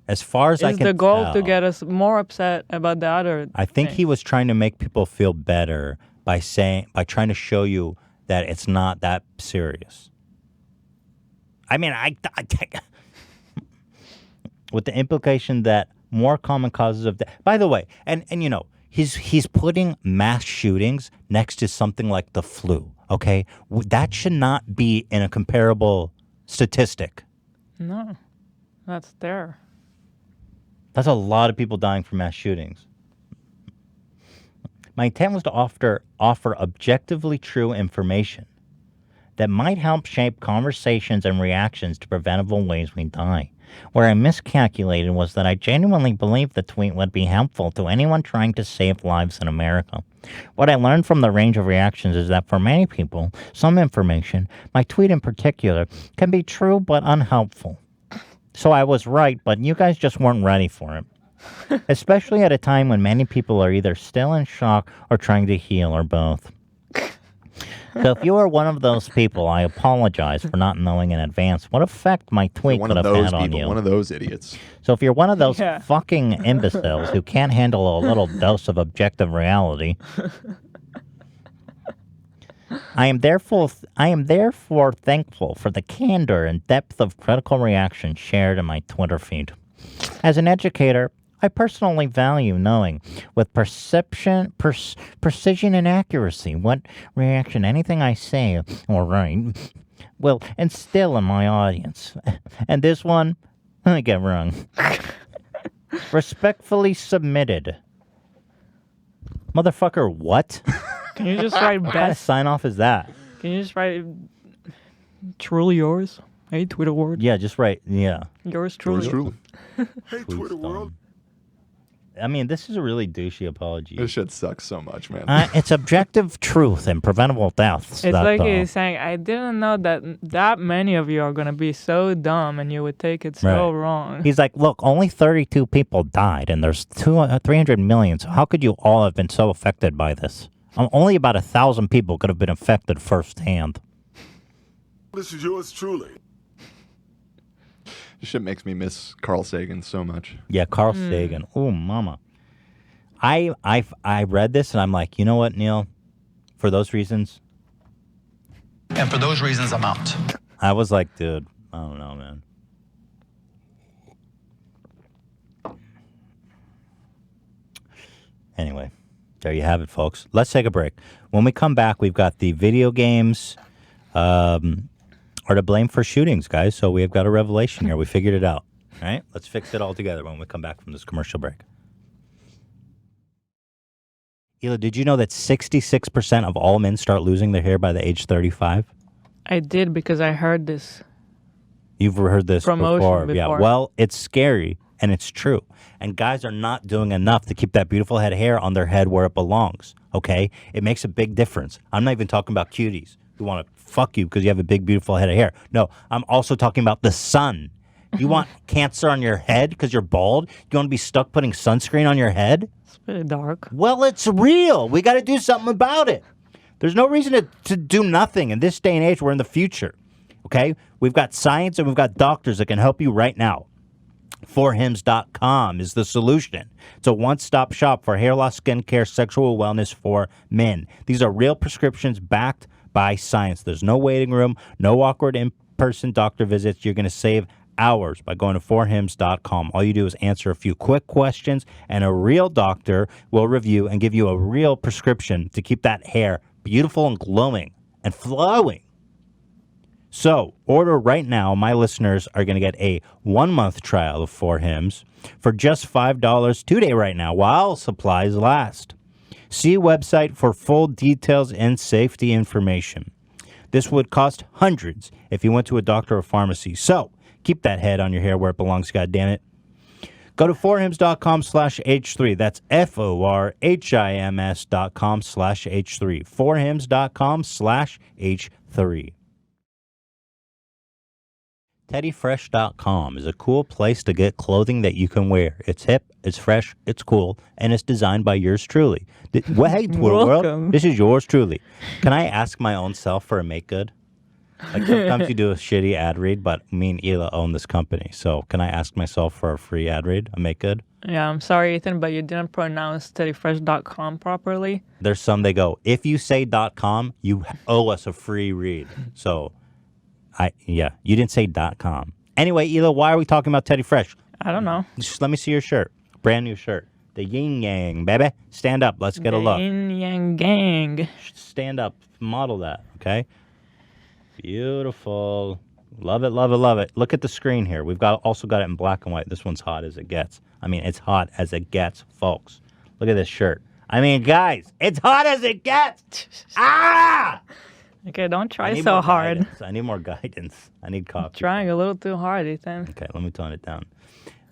As far as I can tell, is the goal to get us more upset about the other I think things? he was trying to make people feel better by trying to show you that it's not that serious. I mean, with the implication that more common causes of death. By the way, and you know, he's putting mass shootings next to something like the flu. Okay, that should not be in a comparable statistic. No, that's there. That's a lot of people dying from mass shootings. My intent was to offer objectively true information that might help shape conversations and reactions to preventable ways we die. Where I miscalculated was that I genuinely believed the tweet would be helpful to anyone trying to save lives in America. What I learned from the range of reactions is that for many people, some information, my tweet in particular, can be true but unhelpful. So I was right, but you guys just weren't ready for it. Especially at a time when many people are either still in shock or trying to heal or both. So if you are one of those people, I apologize for not knowing in advance what effect my tweet could have had on you. One of those idiots. So if you're one of those fucking imbeciles who can't handle a little dose of objective reality, I am therefore thankful for the candor and depth of critical reaction shared in my Twitter feed. As an educator, I personally value knowing with precision and accuracy what reaction anything I say or write will instill in my audience. And this one, I get wrong. Respectfully submitted. Motherfucker, what? Can you just write What kind of best? sign off is that? Can you just write truly yours? Hey, Twitter world. Yeah, just write, yeah. Yours truly. Hey, Twitter world. I mean, this is a really douchey apology. This shit sucks so much, man. It's objective truth and preventable deaths. It's like he's saying, I didn't know that many of you are going to be so dumb and you would take it so wrong. He's like, look, only 32 people died and there's 300 million. So how could you all have been so affected by this? Only about 1,000 people could have been affected firsthand. This is yours truly. This shit makes me miss Carl Sagan so much. Yeah, Carl Sagan. Oh, mama. I read this and I'm like, you know what, Neil? For those reasons. And for those reasons, I'm out. I was like, dude, I don't know, man. Anyway, there you have it, folks. Let's take a break. When we come back, we've got the video games are to blame for shootings, guys. So we've got a revelation here. We figured it out. All right? Let's fix it all together when we come back from this commercial break. Hila, did you know that 66% of all men start losing their hair by the age 35? I did because I heard this. You've heard this promotion before. Yeah, well, it's scary, and it's true. And guys are not doing enough to keep that beautiful head of hair on their head where it belongs, okay? It makes a big difference. I'm not even talking about cuties who want to fuck you because you have a big, beautiful head of hair. No, I'm also talking about the sun. You want cancer on your head because you're bald? You want to be stuck putting sunscreen on your head? It's pretty dark. Well, it's real. We got to do something about it. There's no reason to do nothing. In this day and age, we're in the future, okay? We've got science and we've got doctors that can help you right now. Forhims.com is the solution. It's a one-stop shop for hair loss, skincare, sexual wellness for men. These are real prescriptions backed by science. There's no waiting room, no awkward in-person doctor visits. You're going to save hours by going to forhims.com. All you do is answer a few quick questions, and a real doctor will review and give you a real prescription to keep that hair beautiful and glowing and flowing. So, order right now. My listeners are going to get a 1-month trial of 4Hims for just $5 today right now while supplies last. See website for full details and safety information. This would cost hundreds if you went to a doctor or pharmacy. So, keep that head on your hair where it belongs, goddammit. Go to forhims.com/H3. That's FORHIMS.com/H3. Forhims.com/H3. TeddyFresh.com is a cool place to get clothing that you can wear. It's hip, it's fresh, it's cool, and it's designed by yours truly. Hey, Twitter world, this is yours truly. Can I ask my own self for a make good? Like sometimes you do a shitty ad read, but me and Hila own this company. So can I ask myself for a free ad read, a make good? Yeah, I'm sorry, Ethan, but you didn't pronounce TeddyFresh.com properly. There's some they go, if you say .com, you owe us a free read. So... you didn't say .com. Anyway, Hila, why are we talking about Teddy Fresh? I don't know. Just let me see your shirt. Brand new shirt. The yin yang, baby. Stand up. Let's get a look. Yin yang gang. Stand up. Model that, okay? Beautiful. Love it, love it, love it. Look at the screen here. We've also got it in black and white. This one's hot as it gets. I mean, it's hot as it gets, folks. Look at this shirt. I mean, guys, it's hot as it gets. Ah! Okay, don't try so hard. I need more guidance. I need coffee. Trying a little too hard, Ethan. Okay, let me tone it down.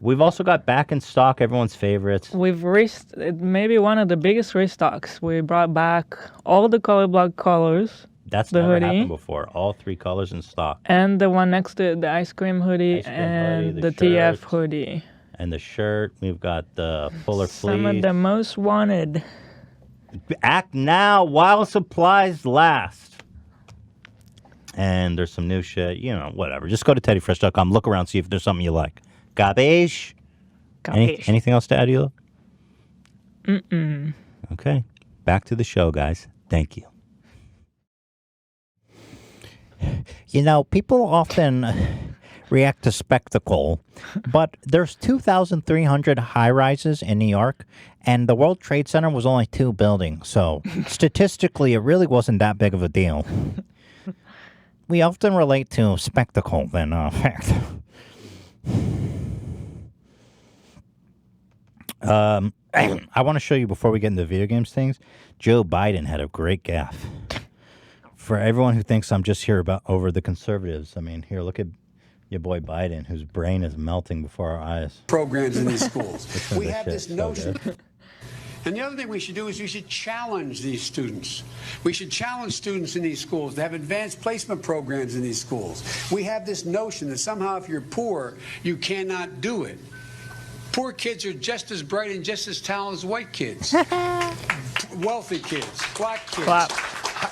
We've also got back in stock everyone's favorites. We've reached maybe one of the biggest restocks. We brought back all the color block colors. That's the never hoodie, happened before. All 3 colors in stock. And the one next to the ice cream hoodie and the TF hoodie. And the shirt. We've got the fuller fleece. Some of the most wanted. Act now while supplies last. And there's some new shit, whatever. Just go to teddyfresh.com, look around, see if there's something you like. Gabesh? Anything else to add, Hila? Mm-mm. Okay. Back to the show, guys. Thank you. People often react to spectacle, but there's 2,300 high-rises in New York, and the World Trade Center was only 2 buildings. So statistically, it really wasn't that big of a deal. We often relate to spectacle than fact. I want to show you before we get into video games things. Joe Biden had a great gaffe. For everyone who thinks I'm just here over the conservatives, I mean, here, look at your boy Biden, whose brain is melting before our eyes. Programs in these schools. We have this notion. So and the other thing we should do is we should challenge these students. We should challenge students in these schools to have advanced placement programs in these schools. We have this notion that somehow if you're poor, you cannot do it. Poor kids are just as bright and just as talented as white kids. Wealthy kids, black kids,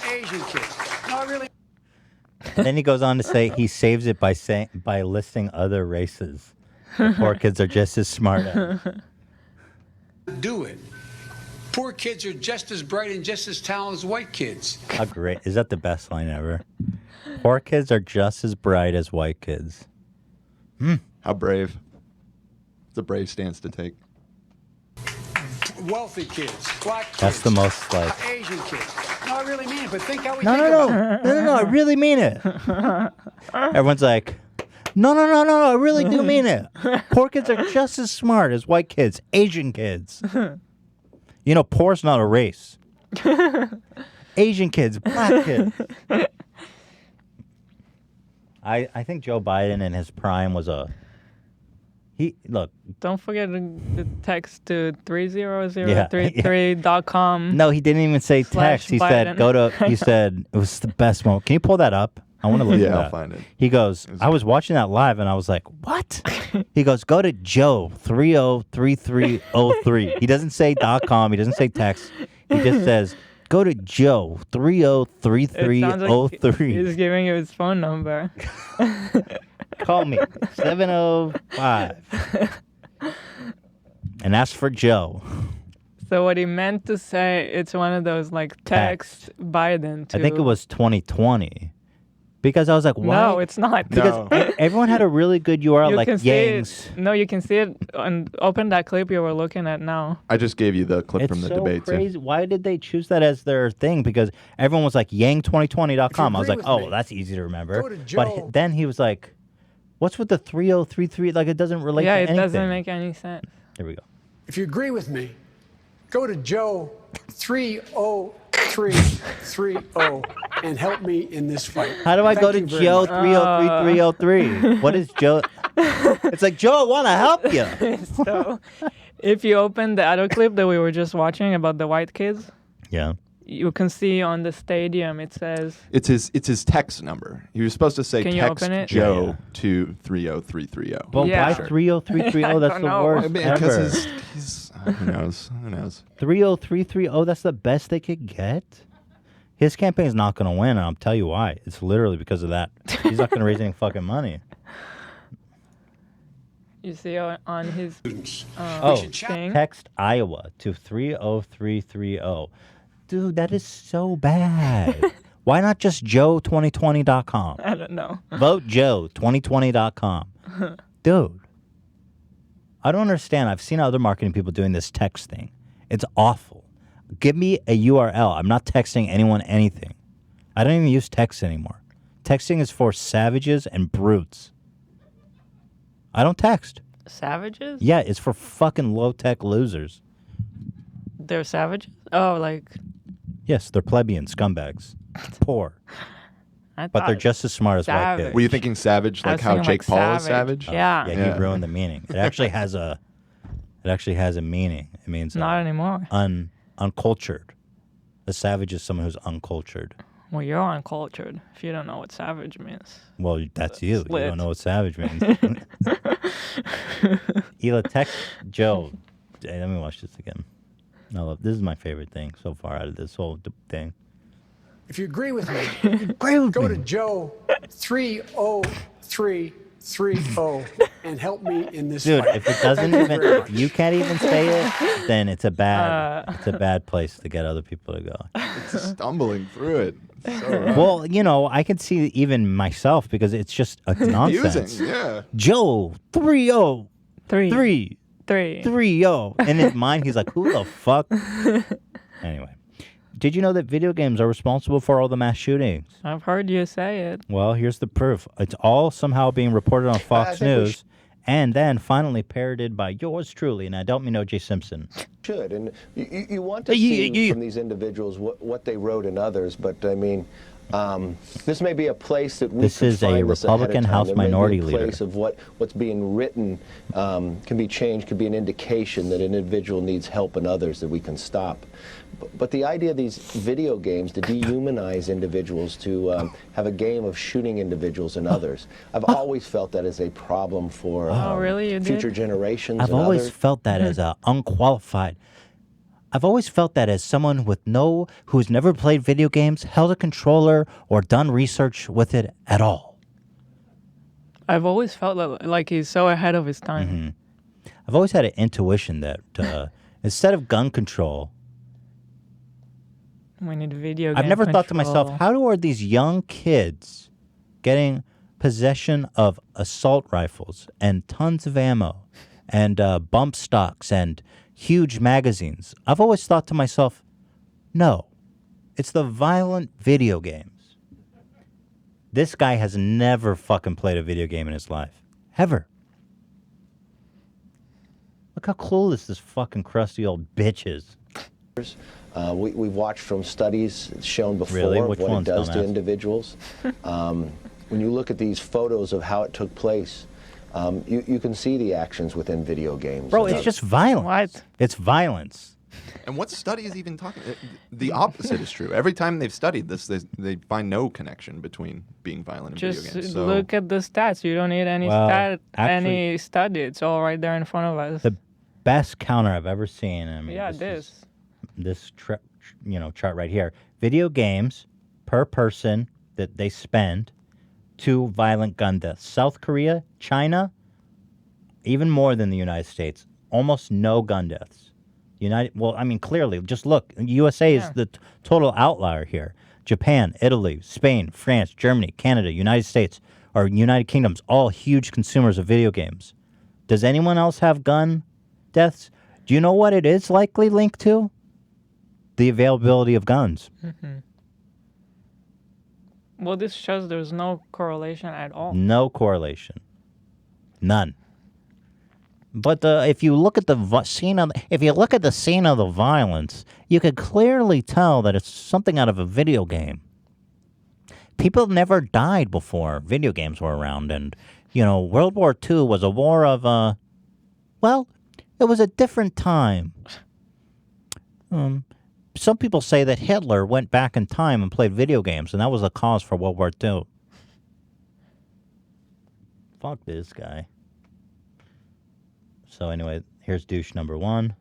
Asian kids. No, really. Then he goes on to say he saves it by listing other races. The poor kids are just as smart as. Do it. Poor kids are just as bright and just as talented as white kids. How great. Is that the best line ever? Poor kids are just as bright as white kids. How brave. It's a brave stance to take. Wealthy kids, black kids. That's the most like. Asian kids. No, I really mean it, but think how we No, think no, about no, no, no, no, I really mean it. Everyone's like, no, no, no, no, no, I really do mean it. Poor kids are just as smart as white kids, Asian kids. You know, poor's not a race. Asian kids, black kids. I think Joe Biden in his prime was look. Don't forget the text to 30033.com. No, he didn't even say text. He said he said it was the best moment. Can you pull that up? I want to look at that. Yeah, I'll find it. He goes, I was watching that live and I was like, what? He goes, go to Joe 303303. He doesn't say .com. He doesn't say text. He just says, go to Joe 303303. He's giving you his phone number. Call me 705 and ask for Joe. So what he meant to say, it's one of those like text Biden to. I think it was 2020. Because I was like, why? No, it's not. Because everyone had a really good URL, You like can see Yang's. it. No, you can see it. And open that clip you were looking at now. I just gave you the clip from the debate, crazy. too. Why did they choose that as their thing? Because everyone was like, Yang2020.com. I was like, with oh, me, that's easy to remember. go to But Joe. then he was like, what's with the 3033? Like, it doesn't relate to Yeah, it anything. doesn't make any sense. Here we go. If you agree with me, go to Joe 30330 and help me in this fight. How do I go to Thank you very Joe much. 303303? What is Joe? It's like, Joe, I want to help you. So, if you open the other clip that we were just watching about the white kids, Yeah. you can see on the stadium it says. It's his text number. He was supposed to say Can you text open it? Joe Yeah. to 30330. But Yeah. why 30330? That's don't the know. worst Because ever. he's who knows? Who knows? 30330, that's the best they could get? His campaign's not going to win, and I'll tell you why. It's literally because of that. He's not going to raise any fucking money. You see on his thing. Text Iowa to 30330. Dude, that is so bad. Why not just Joe2020.com? I don't know. Vote Joe2020.com. Dude, I don't understand. I've seen other marketing people doing this text thing. It's awful. Give me a URL. I'm not texting anyone anything. I don't even use text anymore. Texting is for savages and brutes. I don't text. Savages? Yeah, it's for fucking low-tech losers. They're savages? Oh, like. Yes, they're plebeian scumbags. Poor. I But they're thought just as smart as white savage. kids. Were you thinking savage, I like was how thinking, Jake like, Paul is savage. savage? Yeah. Yeah, he ruined the meaning. It actually has a meaning. It means Not anymore. Uncultured. A savage is someone who's uncultured. Well, you're uncultured if you don't know what savage means. Well, that's you. You lit. don't know what savage means. Hila, text Joe. Hey, let me watch this again. This is my favorite thing so far out of this whole thing. If you agree with me, go to Joe 30330 and help me in this Dude, fight. if it doesn't Thank you even, very if you can't even say it, then it's a bad place to get other people to go. It's stumbling through it. It's so rough. Well, you know, I can see even myself because it's just a nonsense. Confusing, yeah. Joe 30330. And in mine, he's like, who the fuck? Anyway, did you know that video games are responsible for all the mass shootings? I've heard you say it. Well, here's the proof. It's all somehow being reported on Fox News and then finally parroted by yours truly. And I don't mean O.J. Simpson. Should. And you want to see from these individuals what they wrote in others, but I mean, this may be a place that we This could is a find this ahead of Republican time. House There may be Minority a Leader. place of what's being written can be changed, could be an indication that an individual needs help in others that we can stop. But the idea of these video games to dehumanize individuals, to have a game of shooting individuals and others, I've always felt that is a problem for really? You future did? generations. I've and always others. felt that as a unqualified. I've always felt that as someone who's never played video games, held a controller, or done research with it at all. I've always felt like he's so ahead of his time. I've always had an intuition that instead of gun control, We need video game I've never thought to myself, control. how are these young kids getting possession of assault rifles and tons of ammo and bump stocks and huge magazines? I've always thought to myself, no, it's the violent video games. This guy has never fucking played a video game in his life. Ever. Look how clueless this fucking crusty old bitch is. We've watched from studies shown before Really? of Which what it ones, does to dumbass? individuals. When you look at these photos of how it took place, you can see the actions within video games. Bro, it's just violence. What? It's violence. And what study is even talking? The opposite is true. Every time they've studied this, they find no connection between being violent and Just video games. So look at the stats. You don't need any Well, any study. It's all right there in front of us. The best counter I've ever seen. I mean, Yeah, this chart right here. Video games per person that they spend to violent gun deaths. South Korea, China, even more than the United States. Almost no gun deaths. Clearly, just look. USA is the total outlier here. Japan, Italy, Spain, France, Germany, Canada, United States, or United Kingdoms, all huge consumers of video games. Does anyone else have gun deaths? Do you know what it is likely linked to? The availability of guns. Mm-hmm. Well, this shows there's no correlation at all. No correlation. None. But if you look at the scene of the violence, you could clearly tell that it's something out of a video game. People never died before video games were around, and World War II was a war of it was a different time. Some people say that Hitler went back in time and played video games, and that was the cause for World War II. Fuck this guy. So anyway, here's douche number one.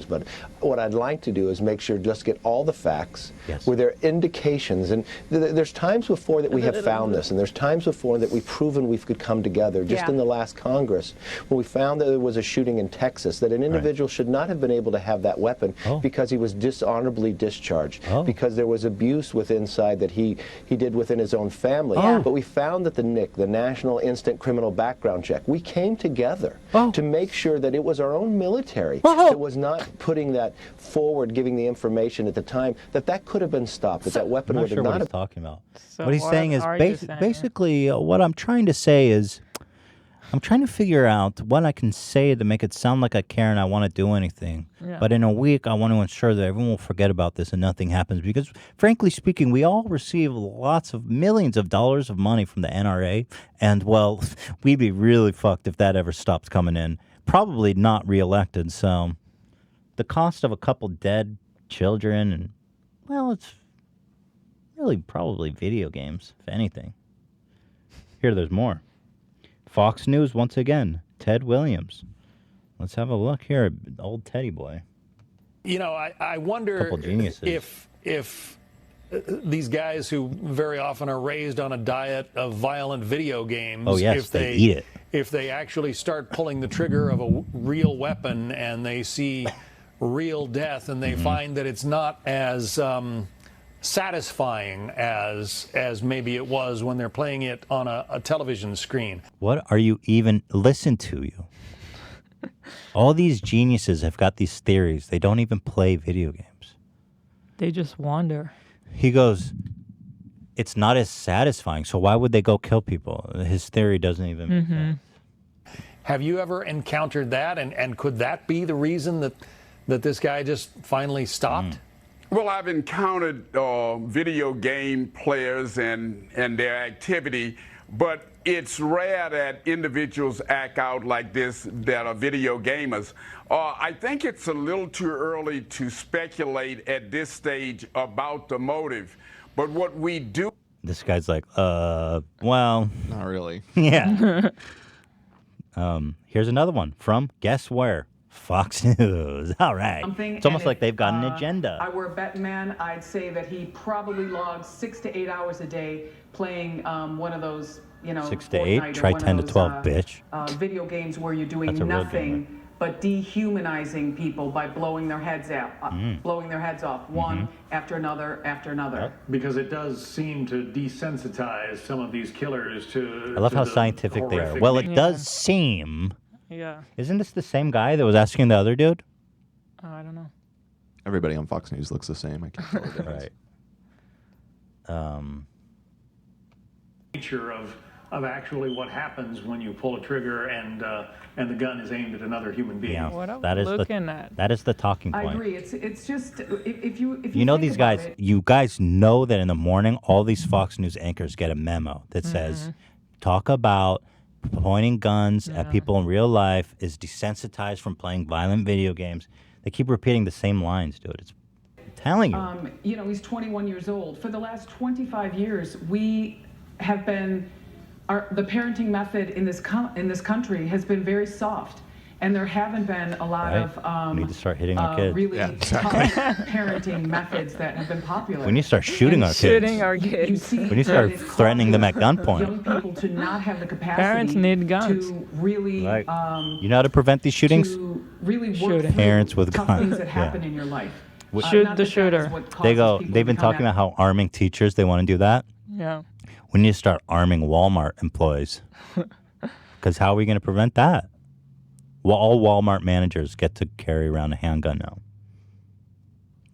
But what I'd like to do is make sure just get all the facts. Yes. Where there are indications, and there's times before that we have found this, and there's times before that we've proven we could come together. Just in the last Congress, when we found that there was a shooting in Texas, that an individual should not have been able to have that weapon because he was dishonorably discharged, because there was abuse inside that he did within his own family. But we found that the NIC, the National Instant Criminal Background Check, we came together to make sure that it was our own military that was not putting that forward, giving the information at the time, that could have been stopped, that weapon I'm would not have sure what not he's talking about. So what he's saying is are you saying? basically what I'm trying to say is I'm trying to figure out what I can say to make it sound like I care and I want to do anything. Yeah. But in a week, I want to ensure that everyone will forget about this and nothing happens. Because frankly speaking, we all receive lots of millions of dollars of money from the NRA. And, well, we'd be really fucked if that ever stopped coming in. Probably not reelected, so the cost of a couple dead children and, well, it's really probably video games, if anything. Here, there's more. Fox News, once again, Ted Williams. Let's have a look here at old Teddy boy. I wonder Couple geniuses. if these guys who very often are raised on a diet of violent video games, Oh, yes, if they eat it. If they actually start pulling the trigger of a real weapon and they see real death and they find that it's not as satisfying as maybe it was when they're playing it on a television screen. What are you even... Listen to you. All these geniuses have got these theories. They don't even play video games. They just wander. He goes, it's not as satisfying, so why would they go kill people? His theory doesn't even make sense. Have you ever encountered that? And could that be the reason that this guy just finally stopped? Well, I've encountered video game players and their activity, but it's rare that individuals act out like this that are video gamers. I think it's a little too early to speculate at this stage about the motive, but what we do... This guy's like, well... not really. Yeah. Here's another one from, guess where? Fox News. All right. It's almost like they've got an agenda. I were a betting man, I'd say that he probably logs 6 to 8 hours a day playing one of those, 6 to 8? Fortnite or Try one of 10 to those, 12, bitch. Video games where you're doing That's a real nothing but but dehumanizing people by blowing their heads out, blowing their heads off, one after another after another. Because it does seem to desensitize some of these killers to. I love how scientific they are. Well, it does seem. Yeah. Isn't this the same guy that was asking the other dude? I don't know. Everybody on Fox News looks the same. I can't tell the difference. Right. Nature of actually what happens when you pull a trigger and the gun is aimed at another human being. Yeah, What are that we is looking at? That is the talking point. I agree. It's just if you You know think these about guys. it, You guys know that in the morning, all these Fox News anchors get a memo that says, "Talk about pointing guns at people in real life is desensitized from playing violent video games." They keep repeating the same lines, dude. I'm telling you. you know, he's 21 years old. For the last 25 years, we have been, the parenting method in this country has been very soft. And there haven't been a lot of we need to start hitting our kids. really tough parenting methods that have been popular. We need to start shooting our kids. Shooting our kids. We need to start threatening them at gunpoint. Young people to not have the capacity Parents need guns. to really, Right. You know how to prevent these shootings? to really work Shooting. through Parents with tough guns. things that Yeah. happen in your life. Shoot Not the that that is shooter. what They causes go. people They've to been become talking about how arming teachers. They want to do that. Yeah. We need to start arming Walmart employees. Because how are we going to prevent that? Well, all Walmart managers get to carry around a handgun now.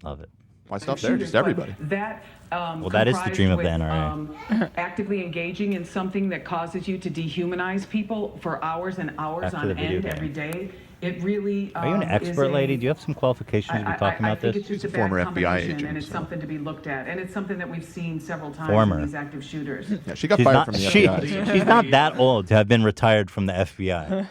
Love it. Why stop there? shooters, Just but everybody. That, that is the dream of the NRA. Actively engaging in something that causes you to dehumanize people for hours and hours Back to the on video end game. every day. It really Are you an is expert, a- lady? Do you have some qualifications to be talking I about think this? it's just a She's a former bad FBI combination, agent, and it's so. something to be looked at, and it's something that we've seen several times Former. in these active shooters. Yeah, she got She's fired not, from the FBI. she's not that old to have been retired from the FBI.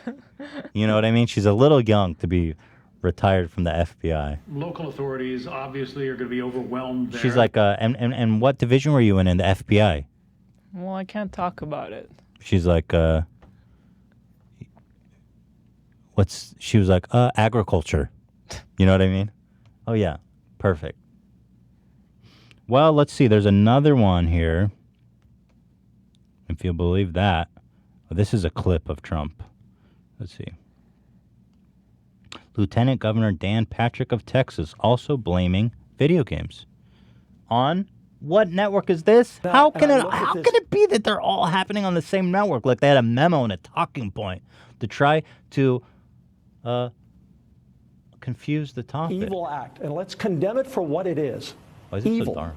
You know what I mean? She's a little young to be retired from the FBI. Local authorities obviously are going to be overwhelmed there. She's like, and what division were you in the FBI? Well, I can't talk about it. She's like, she was like, agriculture. You know what I mean? Oh, yeah. Perfect. Well, let's see. There's another one here. If you'll believe that. Oh, this is a clip of Trump. Let's see. Lieutenant Governor Dan Patrick of Texas also blaming video games. On what network is this? How can it be that they're all happening on the same network? Like they had a memo and a talking point to try to confuse the topic. Evil act, and let's condemn it for what it is. Why is it so Evil. dark?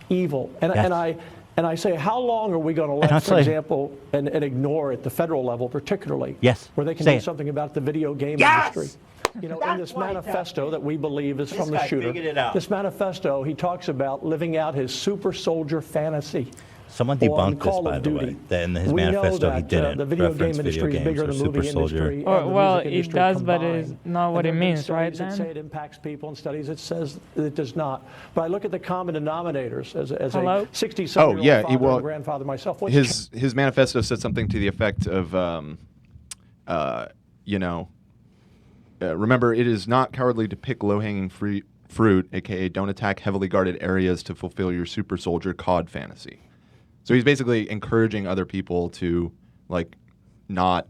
Evil. And, Yes. and I say, how long are we going to And I'll let, for say- example, and ignore at the federal level particularly, Yes. where they can Say do it. something about the video game Yes! industry? You know, in this manifesto that we believe is from the guy shooter, figured it out. this manifesto, he talks about living out his super soldier fantasy. Someone on debunked this, Call by of the Duty. way. That in his We know manifesto, he that, didn't the video reference game video industry is games bigger or than the movie Super Soldier. industry. Or, and the well, music it industry does, but it is combined. not what And it there have been means, right, studies that Dan? say it impacts people and studies that says it does not. But I look at the common denominators as Hello? a 67-year-old yeah, father well, and grandfather myself. What's His manifesto said something to the effect of, remember, it is not cowardly to pick low-hanging fruit, aka don't attack heavily guarded areas to fulfill your super soldier COD fantasy. So he's basically encouraging other people to, like, not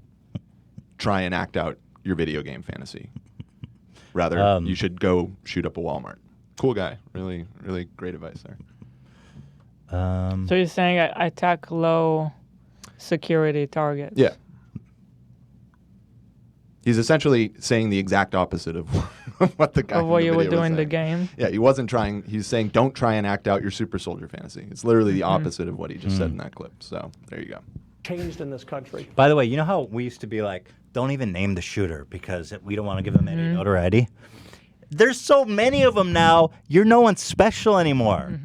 try and act out your video game fantasy. Rather, you should go shoot up a Walmart. Cool guy. Really, really great advice there. So you're saying I attack low security targets? Yeah. He's essentially saying the exact opposite of what the guy Of what in the you were video was doing in the saying. game? Yeah, he wasn't trying. He's saying don't try and act out your super soldier fantasy. It's literally the opposite of what he just said in that clip. So there you go. changed in this country? By the way, you know how we used to be like, don't even name the shooter because we don't want to give him any notoriety? There's so many of them now, you're no one special anymore.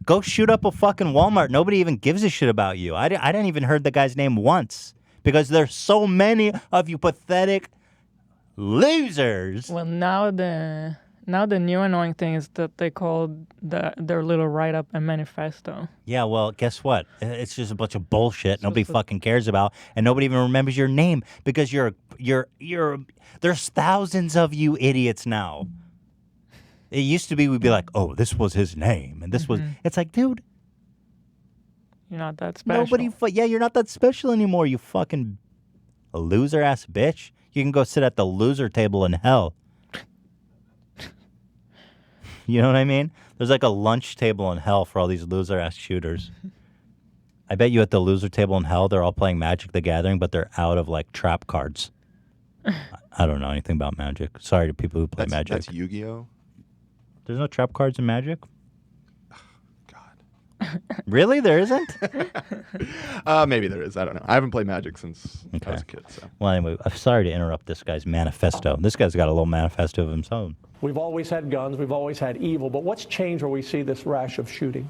Go shoot up a fucking Walmart. Nobody even gives a shit about you. I didn't even heard the guy's name once because there's so many of you pathetic losers. Well, now the new annoying thing is that they call their little write-up a manifesto. Yeah, well, guess what? It's just a bunch of bullshit nobody fucking cares about, and nobody even remembers your name because you're there's thousands of you idiots now. It used to be we'd be like, oh, this was his name, and this was. It's like, dude, You're not that special. you're not that special anymore. You fucking A loser-ass bitch? You can go sit at the loser table in hell. You know what I mean? There's like a lunch table in hell for all these loser-ass shooters. I bet you at the loser table in hell, they're all playing Magic the Gathering, but they're out of, like, trap cards. I don't know anything about Magic. Sorry to people who play Magic. That's Yu-Gi-Oh? There's no trap cards in Magic? Really? There isn't? Maybe there is. I don't know. I haven't played Magic since I was a kid. So. Well, anyway, I'm sorry to interrupt this guy's manifesto. This guy's got a little manifesto of himself. We've always had guns. We've always had evil. But what's changed where we see this rash of shooting?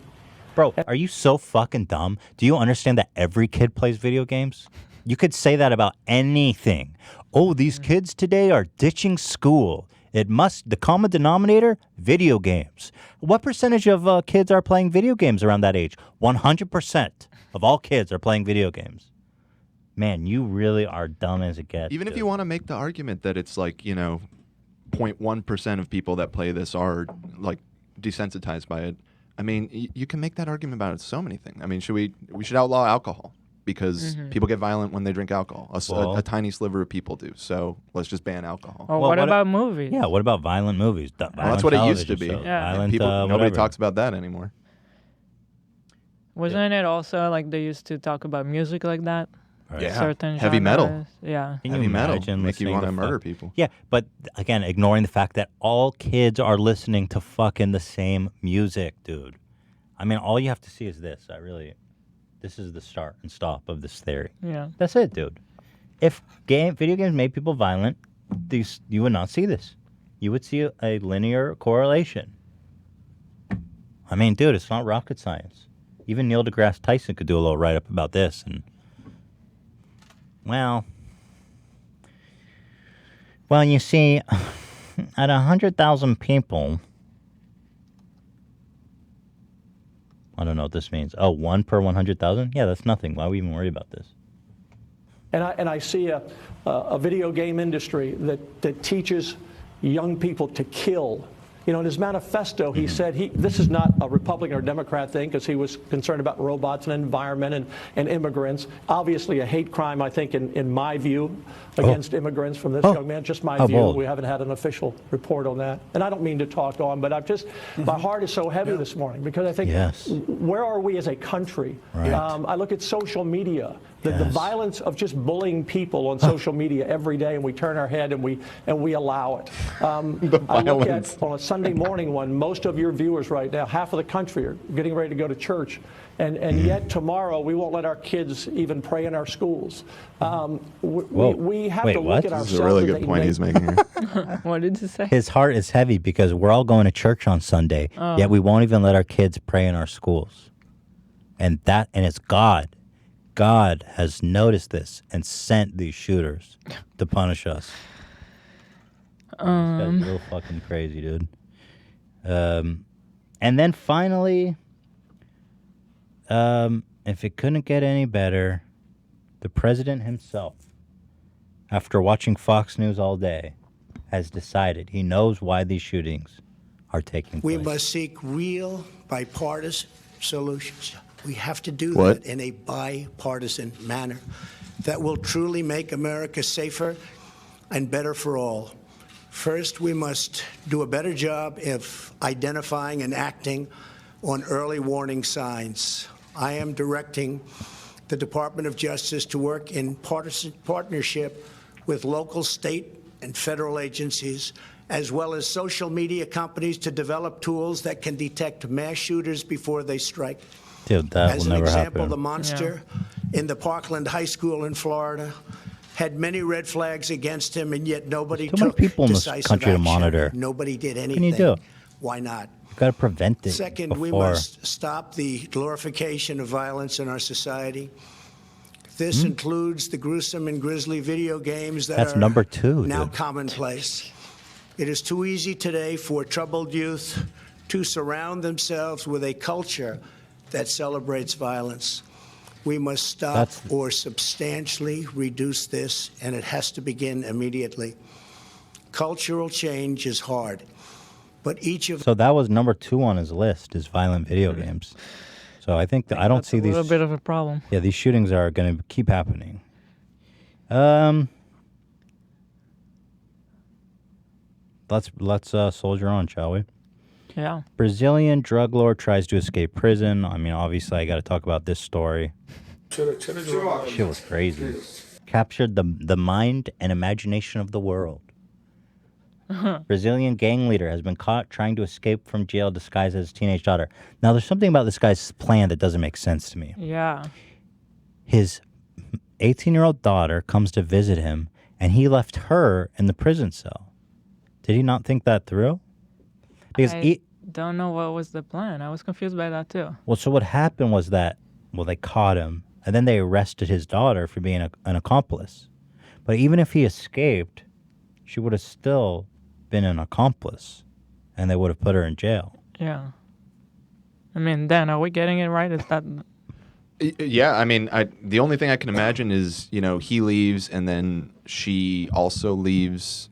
Bro, are you so fucking dumb? Do you understand that every kid plays video games? You could say that about anything. Oh, these kids today are ditching school. The common denominator, video games. What percentage of kids are playing video games around that age? 100% of all kids are playing video games. Man, you really are dumb as it gets. Even if you want to make the argument that it's like, 0.1% of people that play this are like desensitized by it. I mean, you can make that argument about so many things. I mean, we should outlaw alcohol because people get violent when they drink alcohol. A tiny sliver of people do. So let's just ban alcohol. Well, what about movies? Yeah, what about violent movies? That's what it used to be. Yeah. Violent, nobody talks about that anymore. Wasn't it also like they used to talk about music like that? Right. Yeah, Certain heavy metal. genres? Yeah. Heavy metal make you want to murder people. Yeah, but again, ignoring the fact that all kids are listening to fucking the same music, dude. I mean, all you have to see is this. This is the start and stop of this theory. Yeah. That's it, dude. If video games made people violent, you would not see this. You would see a linear correlation. I mean, dude, it's not rocket science. Even Neil deGrasse Tyson could do a little write-up about this. And well, you see, at 100,000 people, I don't know what this means. Oh, 1 per 100,000? Yeah, that's nothing. Why are we even worried about this? And I see a video game industry that teaches young people to kill. In his manifesto, he said this is not a Republican or Democrat thing because he was concerned about robots and environment and immigrants. Obviously, a hate crime, I think, in my view, against immigrants from this young man. Just my view. Bold. We haven't had an official report on that. And I don't mean to talk on, but my heart is so heavy this morning because I think, where are we as a country? Right. I look at social media, the violence of just bullying people on social media every day, and we turn our head and we allow it. I look at on a Sunday morning when most of your viewers right now, half of the country are getting ready to go to church, and yet tomorrow we won't let our kids even pray in our schools. We have to look at ourselves. This is a really good point he's making here. What did you say? His heart is heavy because we're all going to church on Sunday, yet we won't even let our kids pray in our schools. And it's God. God has noticed this and sent these shooters to punish us. This guy's real fucking crazy, dude. And then finally, if it couldn't get any better, the president himself, after watching Fox News all day, has decided he knows why these shootings are taking place. We must seek real bipartisan solutions. We have to do What? that in a bipartisan manner that will truly make America safer and better for all. First, we must do a better job of identifying and acting on early warning signs. I am directing the Department of Justice to work in partnership with local, state, and federal agencies, as well as social media companies, to develop tools that can detect mass shooters before they strike. Dude, that As will an never example, happen. the monster in the Parkland High School in Florida had many red flags against him, and yet nobody Too many took people in this decisive country to action. monitor. Nobody did What anything. can you do? Why not? You've got to prevent it Second, before. we must stop the glorification of violence in our society. This includes the gruesome and grisly video games that That's are number 2, now dude. commonplace. It is too easy today for troubled youth to surround themselves with a culture that celebrates violence. We must stop or substantially reduce this, and it has to begin immediately. Cultural change is hard, but each of So that was number 2 on his list, is violent video games. So I think I don't see That's a these. little bit of a problem. Yeah, these shootings are going to keep happening. Let's soldier on, shall we? Yeah. Brazilian drug lord tries to escape prison. I mean, obviously, I got to talk about this story. Shit was crazy. Captured the mind and imagination of the world. Brazilian gang leader has been caught trying to escape from jail disguised as his teenage daughter. Now, there's something about this guy's plan that doesn't make sense to me. Yeah. His 18-year-old daughter comes to visit him, and he left her in the prison cell. Did he not think that through? Because I don't know what was the plan. I was confused by that too. Well, so what happened was that, they caught him, and then they arrested his daughter for being an accomplice. But even if he escaped, she would have still been an accomplice, and they would have put her in jail. Yeah. I mean, Dan, are we getting it right? Is that... Yeah, I mean, the only thing I can imagine is, he leaves, and then she also leaves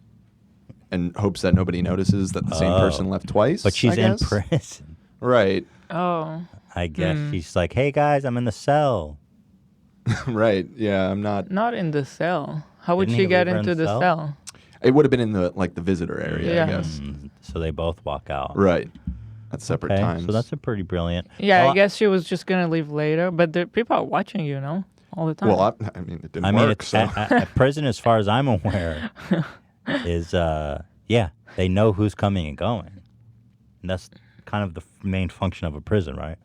and hopes that nobody notices that the same person left twice. But she's in prison. Right. Oh. I guess she's like, hey, guys, I'm in the cell. Right. Yeah, I'm not. Not in the cell. How would Didn't she he get leave her in into the the cell? cell? It would have been in the visitor area, Yeah. I guess. So they both walk out. Right. At separate times. So that's a pretty brilliant. Yeah, Well, I guess she was just going to leave later, but people are watching you, all the time. Well, I mean, it didn't work. It's, So. at prison, as far as I'm aware, is, they know who's coming and going. And that's kind of the main function of a prison, right?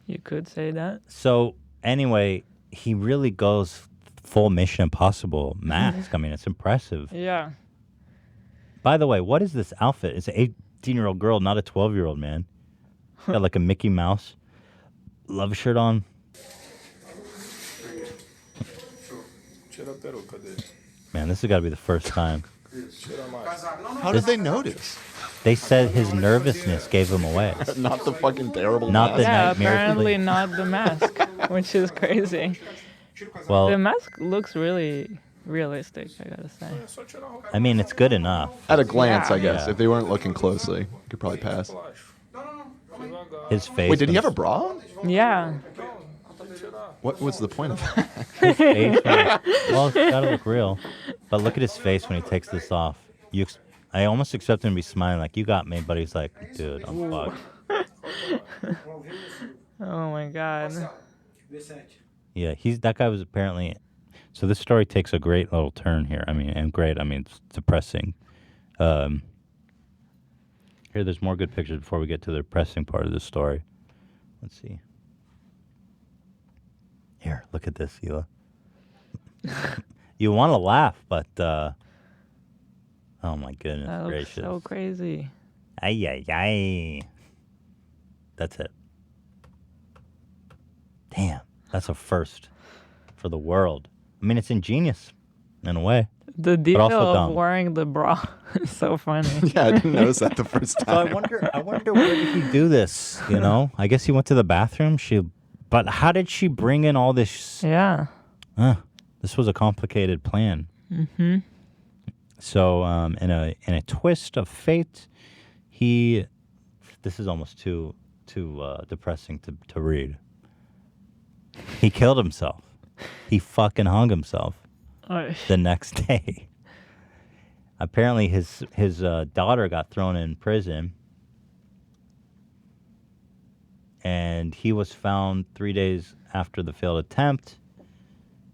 You could say that. So, anyway, he really goes full Mission Impossible mask. I mean, it's impressive. Yeah. By the way, what is this outfit? It's an 18-year-old girl, not a 12-year-old man. Got like a Mickey Mouse love shirt on. Man, this has got to be the first time. How did they notice? They said his nervousness gave him away. Not the fucking terrible Not the Yeah, nightmare apparently sleep. not the mask, which is crazy. Well, The mask looks really realistic, I gotta say. I mean, it's good enough. At a glance, Yeah. I guess. Yeah. If they weren't looking closely, you could probably pass. His face. Wait, did he was- have a bra on? Yeah. What was the point of that? His face well, it's gotta look real. But look at his face when he takes this off. I almost expect him to be smiling like, you got me, but he's like, dude, I'm fucked. Oh my god. Yeah, that guy was apparently. So this story takes a great little turn here. I mean, it's depressing. Here, there's more good pictures before we get to the depressing part of the story. Let's see. Here, look at this, Hila. You want to laugh, but oh my goodness That looks gracious! so crazy. Ay ay ay. That's it. Damn, that's a first for the world. I mean, it's ingenious in a way. The detail also of dumb. wearing the bra is so funny. Yeah, I didn't notice that the first So time. I wonder where did he do this? You know, I guess he went to the bathroom. But how did she bring in all this? Yeah. This was a complicated plan. Mm-hmm. So, in a twist of fate, this is almost too depressing to read. He killed himself. He fucking hung himself the next day. Apparently, his daughter got thrown in prison, and he was found 3 days after the failed attempt,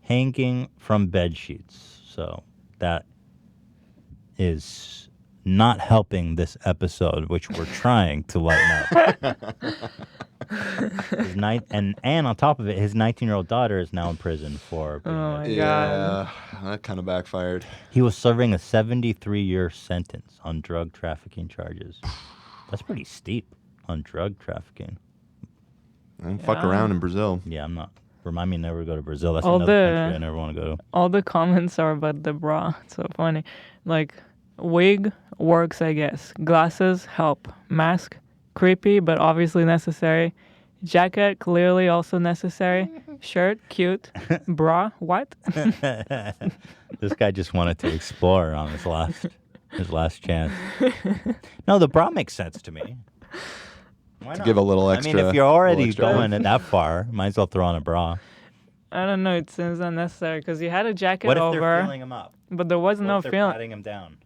hanging from bed sheets. So that is not helping this episode, which we're trying to lighten up. And on top of it, his 19-year-old daughter is now in prison for. Oh my Yeah, god. that kind of backfired. He was serving a 73-year sentence on drug trafficking charges. That's pretty steep on drug trafficking. And fuck around in Brazil. Yeah, I'm not. Remind me never to go to Brazil. That's All another the- country I never want to go to. All the comments are about the bra. It's so funny. Like, wig works, I guess. Glasses help. Mask, creepy, but obviously necessary. Jacket, clearly also necessary. Shirt, cute. Bra, what? This guy just wanted to explore on his last chance. No, the bra makes sense to me. Why To not? give a little I extra. mean, if you're already little extra going that far, might as well throw on a bra. I don't know. It seems unnecessary because he had a jacket What if over. they're feeling him up? But there was no What if they're feeling. patting him down?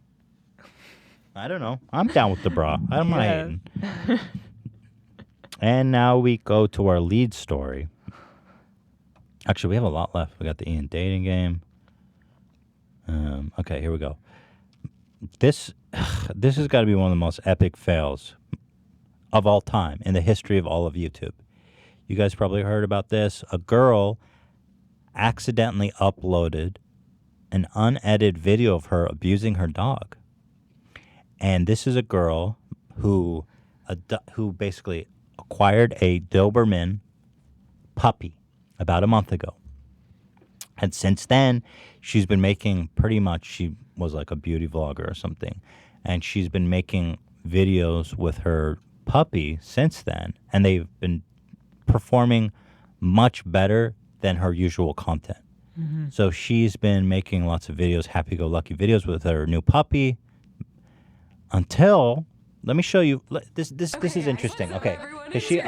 I don't know. I'm down with the bra. I don't mind. And now we go to our lead story. Actually, we have a lot left. We got the Ian dating game. Okay, here we go. This has got to be one of the most epic fails of all time in the history of all of YouTube. You guys probably heard about this. A girl accidentally uploaded an unedited video of her abusing her dog. And this is a girl who basically acquired a Doberman puppy about a month ago. And since then, she's been making she was like a beauty vlogger or something. And she's been making videos with her puppy since then. And they've been performing much better than her usual content. Mm-hmm. So she's been making lots of videos, happy-go-lucky videos with her new puppy. Until, let me show you. This is interesting. Okay, she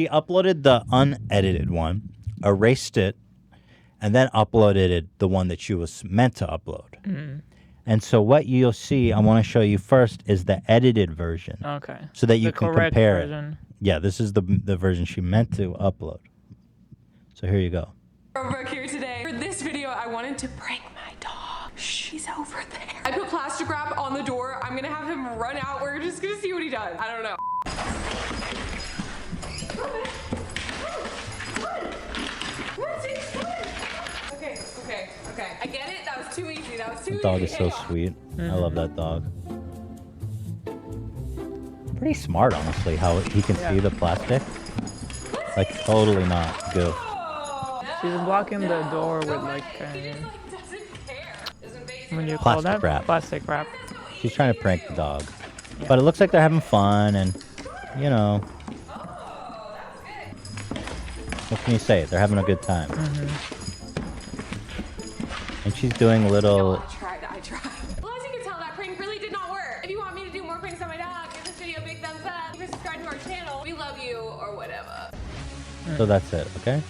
uploaded the unedited one, erased it, and then uploaded the one that she was meant to upload. Mm. And so what you'll see, I want to show you first, is the edited version. Okay. So that you can compare version. it. Yeah, this is the version she meant to upload. So here you go. Over here today. For this video, I wanted to prank my dog. She's over there. I put plastic wrap on the door. I'm gonna have him run out. We're just gonna see what he does. I don't know. Okay. I get it. That was too easy. The dog is so sweet. Mm-hmm. I love that dog. Pretty smart, honestly, how he can see the plastic. Like, totally not goof. She's blocking the door with like when you call that plastic wrap. She's trying to prank the dog, but it looks like they're having fun, and you know, what can you say? They're having a good time. Mm-hmm. And she's doing little. I tried. Well, as you can tell, that prank really did not work. If you want me to do more pranks on my dog, give this video a big thumbs up. If you subscribe to our channel, we love you or whatever. So that's it. Okay.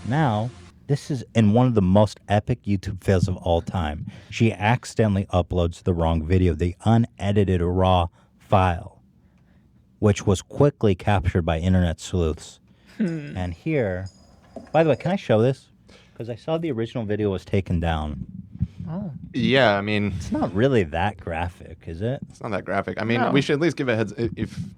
Now, this is in one of the most epic YouTube fails of all time. She accidentally uploads the wrong video, the unedited raw file, which was quickly captured by internet sleuths. And here, by the way, can I show this? Because I saw the original video was taken down. Oh. Yeah, I mean, it's not really that graphic, is it? It's not that graphic. I mean, we should at least give a heads.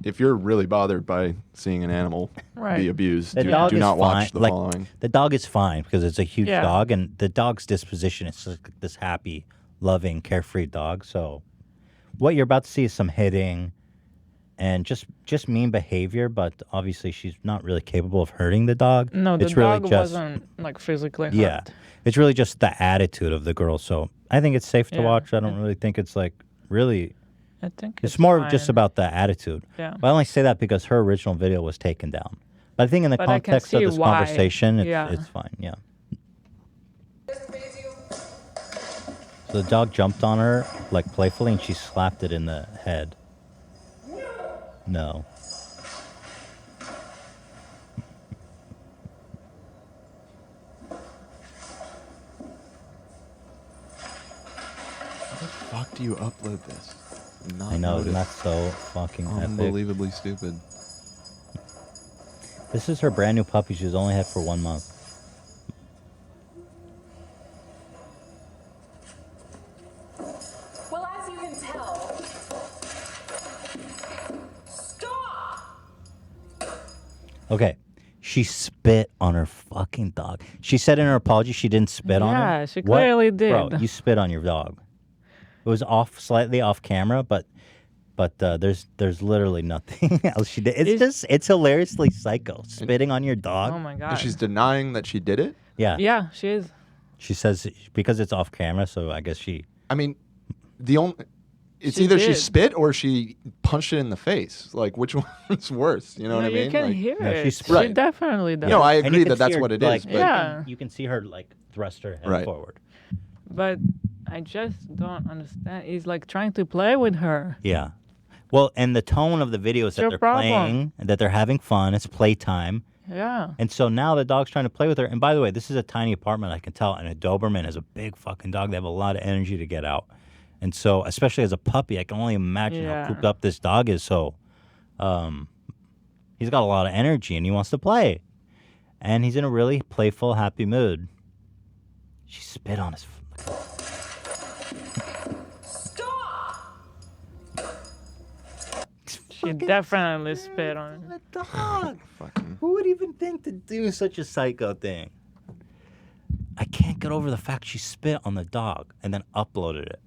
If you're really bothered by seeing an animal be abused, do not watch the following. The dog is fine because it's a huge dog, and the dog's disposition is like this happy, loving, carefree dog. So, what you're about to see is some hitting, and just mean behavior. But obviously, she's not really capable of hurting the dog. No, the dog wasn't like physically hurt. Yeah. It's really just the attitude of the girl. So I think it's safe to watch. I don't really think it's like really. I think it's more just about the attitude. Yeah. But I only say that because her original video was taken down. But I think in the context of this conversation, it's fine. Yeah. So the dog jumped on her like playfully, and she slapped it in the head. No. Fuck do you upload this? I know, isn't that so fucking unbelievably stupid? This is her brand new puppy she's only had for 1 month. Well, as you can tell, stop! Okay. She spit on her fucking dog. She said in her apology she didn't spit on her. Yeah, she clearly did. Bro, you spit on your dog. It was slightly off camera, but there's literally nothing else she did. It's hilariously psycho. Spitting on your dog. Oh my god. And she's denying that she did it? Yeah. Yeah, she is. She says because it's off camera, so I guess she. I mean, it's either she spit or she punched it in the face. Like, which one's worse? You know what I mean? You can like, hear it. She She definitely does. No, I agree that's what it is. But you can see her like thrust her head forward. But I just don't understand. He's like trying to play with her. Yeah. Well, and the tone of the video is that they're playing, that they're having fun. It's playtime. Yeah. And so now the dog's trying to play with her. And by the way, this is a tiny apartment, I can tell. And a Doberman is a big fucking dog. They have a lot of energy to get out. And so, especially as a puppy, I can only imagine how cooped up this dog is. So, he's got a lot of energy and he wants to play. And he's in a really playful, happy mood. She spit on his She definitely spit on him. A dog. Who would even think to do such a psycho thing? I can't get over the fact she spit on the dog and then uploaded it.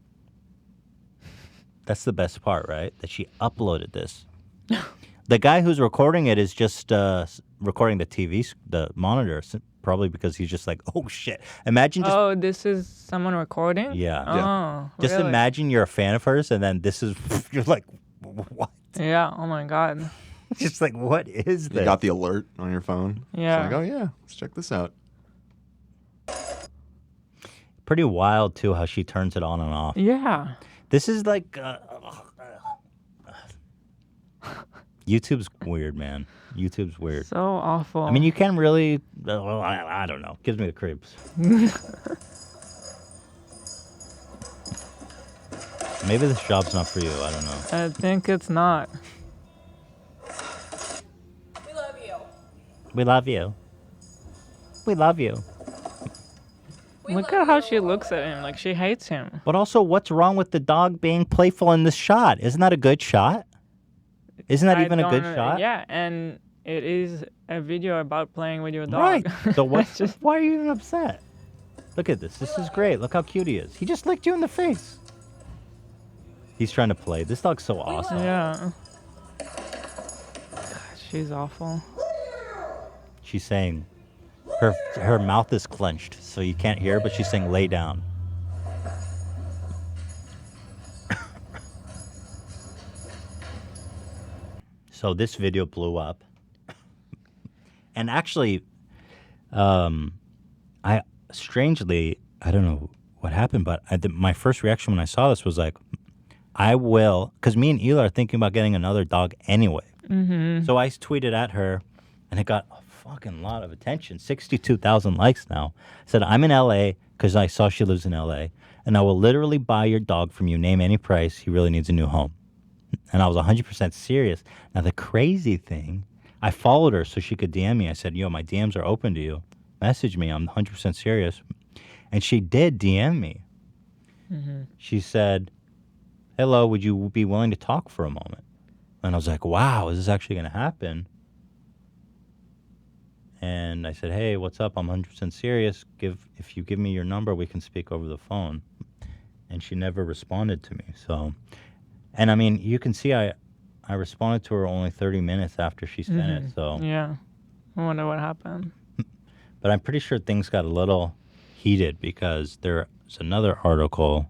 That's the best part, right? That she uploaded this. The guy who's recording it is just recording the TV, the monitor, probably because he's just like, oh shit. Imagine just. Oh, this is someone recording? Yeah. Oh, Just really? imagine you're a fan of hers and then this is, you're like, what? Yeah, oh my God. Just like, what is this? You got the alert on your phone. Yeah. It's like, oh yeah, let's check this out. Pretty wild, too, how she turns it on and off. Yeah. This is like... YouTube's weird, man. YouTube's weird. So awful. I mean, you can really... I don't know. Gives me the creeps. Maybe this job's not for you. I don't know. I think it's not. We love you. We love you. Look at how she looks at him. Like, she hates him. But also, what's wrong with the dog being playful in this shot? Isn't that a good shot? Isn't that even a good shot? Yeah, and it is a video about playing with your dog. Right. So why are you even upset? Look at this. This is great. Look how cute he is. He just licked you in the face. He's trying to play. This dog's so awesome. Yeah. God, she's awful. She's saying, her mouth is clenched, so you can't hear, but she's saying lay down. So this video blew up. And actually, I don't know what happened, but my first reaction when I saw this was like, I will, because me and Ela are thinking about getting another dog anyway. Mm-hmm. So I tweeted at her, and it got a fucking lot of attention, 62,000 likes now. I said, I'm in L.A. because I saw she lives in L.A., and I will literally buy your dog from you, name any price. He really needs a new home. And I was 100% serious. Now, the crazy thing, I followed her so she could DM me. I said, yo, my DMs are open to you. Message me. I'm 100% serious. And she did DM me. Mm-hmm. She said, hello, would you be willing to talk for a moment? And I was like, wow, is this actually going to happen? And I said, hey, what's up? I'm 100% serious. If you give me your number, we can speak over the phone. And she never responded to me. So, and I mean, you can see I responded to her only 30 minutes after she sent it. So yeah, I wonder what happened. But I'm pretty sure things got a little heated because there's another article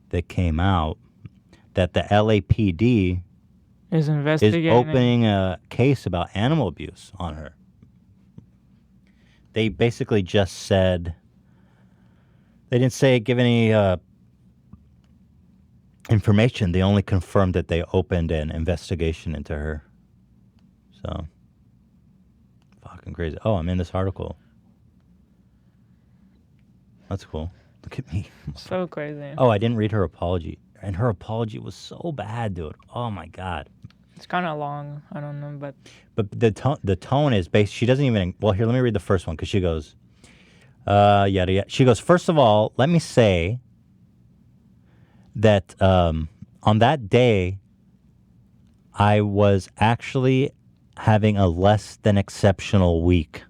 that came out that the LAPD is investigating, opening a case about animal abuse on her. They basically just said, they didn't give any information. They only confirmed that they opened an investigation into her. So, fucking crazy. Oh, I'm in this article. That's cool. Look at me. So crazy. Oh, I didn't read her apology. And her apology was so bad, dude. Oh, my God. It's kind of long. I don't know, but... But the tone is based... She doesn't even... Well, here, let me read the first one, because she goes... yada, yada. She goes, first of all, let me say that on that day, I was actually having a less than exceptional week.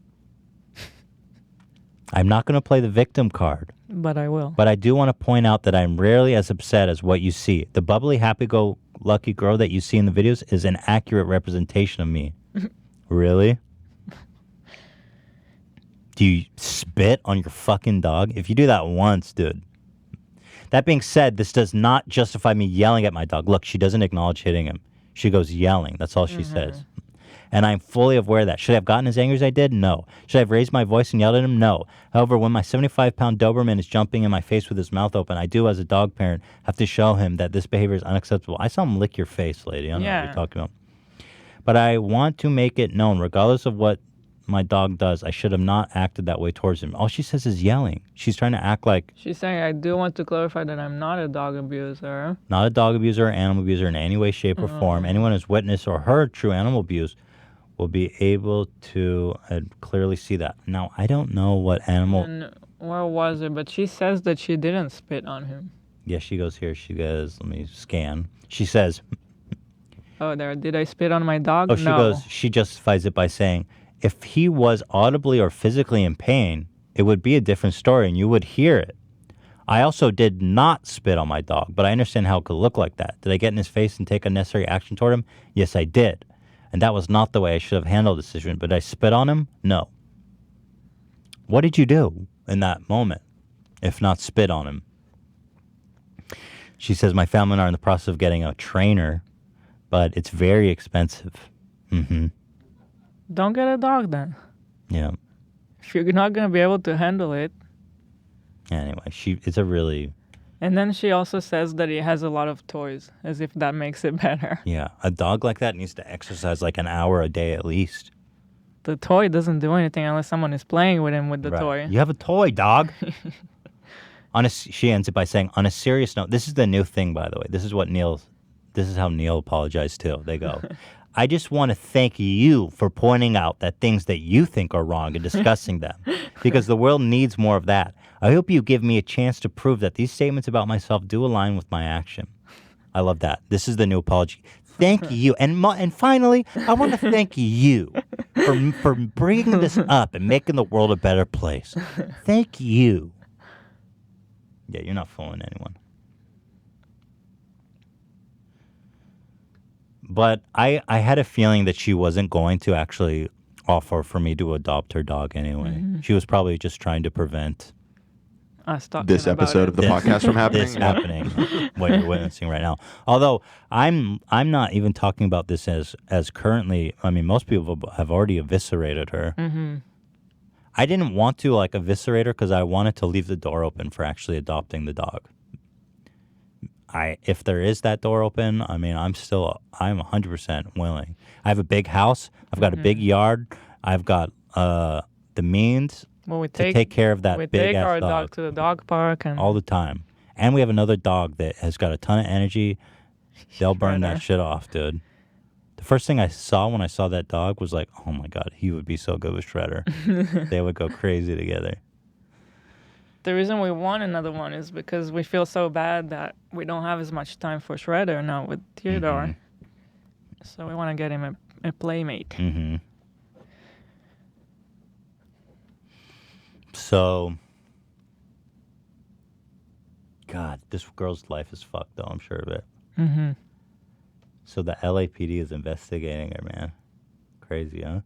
I'm not going to play the victim card. But I will. But I do want to point out that I'm rarely as upset as what you see. The bubbly, happy-go-lucky girl that you see in the videos is an accurate representation of me. Really? Do you spit on your fucking dog? If you do that once, dude. That being said, this does not justify me yelling at my dog. Look, she doesn't acknowledge hitting him. She goes yelling. That's all she says. And I'm fully aware of that. Should I have gotten as angry as I did? No. Should I have raised my voice and yelled at him? No. However, when my 75-pound Doberman is jumping in my face with his mouth open, I do, as a dog parent, have to show him that this behavior is unacceptable. I saw him lick your face, lady. I don't know what you're talking about. But I want to make it known, regardless of what my dog does. I should have not acted that way towards him. All she says is yelling. She's trying to act like She's saying, I do want to clarify that I'm not a dog abuser. not a dog abuser or animal abuser in any way, shape, or form. Anyone who's witnessed or heard true animal abuse will be able to clearly see that. Now, I don't know what animal... And where was it? But she says that she didn't spit on him. Yeah, she goes here. She goes, let me scan. She says... Oh, there. Did I spit on my dog? Oh, she goes, she justifies it by saying, if he was audibly or physically in pain, it would be a different story and you would hear it. I also did not spit on my dog, but I understand how it could look like that. Did I get in his face and take unnecessary action toward him? Yes, I did. And that was not the way I should have handled the situation. But did I spit on him? No. What did you do in that moment, if not spit on him? She says, my family and I are in the process of getting a trainer, but it's very expensive. Mm-hmm. Don't get a dog then. Yeah. If you're not going to be able to handle it. Anyway, it's a really... And then she also says that he has a lot of toys, as if that makes it better. Yeah, a dog like that needs to exercise like an hour a day at least. The toy doesn't do anything unless someone is playing with him with the toy. You have a toy, dog. She ends it by saying, on a serious note, this is the new thing, by the way. This is how Neil apologized too. They go, I just want to thank you for pointing out that things that you think are wrong and discussing them, because the world needs more of that. I hope you give me a chance to prove that these statements about myself do align with my action. I love that. This is the new apology. Thank you. And finally, I want to thank you for bringing this up and making the world a better place. Thank you. Yeah, you're not fooling anyone. But I had a feeling that she wasn't going to actually offer for me to adopt her dog anyway. Mm-hmm. She was probably just trying to prevent this episode of the podcast from happening. This happening, what you're witnessing right now. Although I'm not even talking about this as currently. I mean, most people have already eviscerated her. Mm-hmm. I didn't want to eviscerate her because I wanted to leave the door open for actually adopting the dog. If there is that door open, I mean, I'm 100% willing. I have a big house. I've got a big yard. I've got the means to take care of that big ass dog. We take our dog to the dog park and all the time. And we have another dog that has got a ton of energy. They'll burn that shit off, dude. The first thing I saw when I saw that dog was like, oh my God, he would be so good with Shredder. They would go crazy together. The reason we want another one is because we feel so bad that we don't have as much time for Shredder now with Theodore. Mm-hmm. So we want to get him a playmate. Mm-hmm. So, God, this girl's life is fucked, though. I'm sure of it. Mm-hmm. So the LAPD is investigating her, man. Crazy, huh?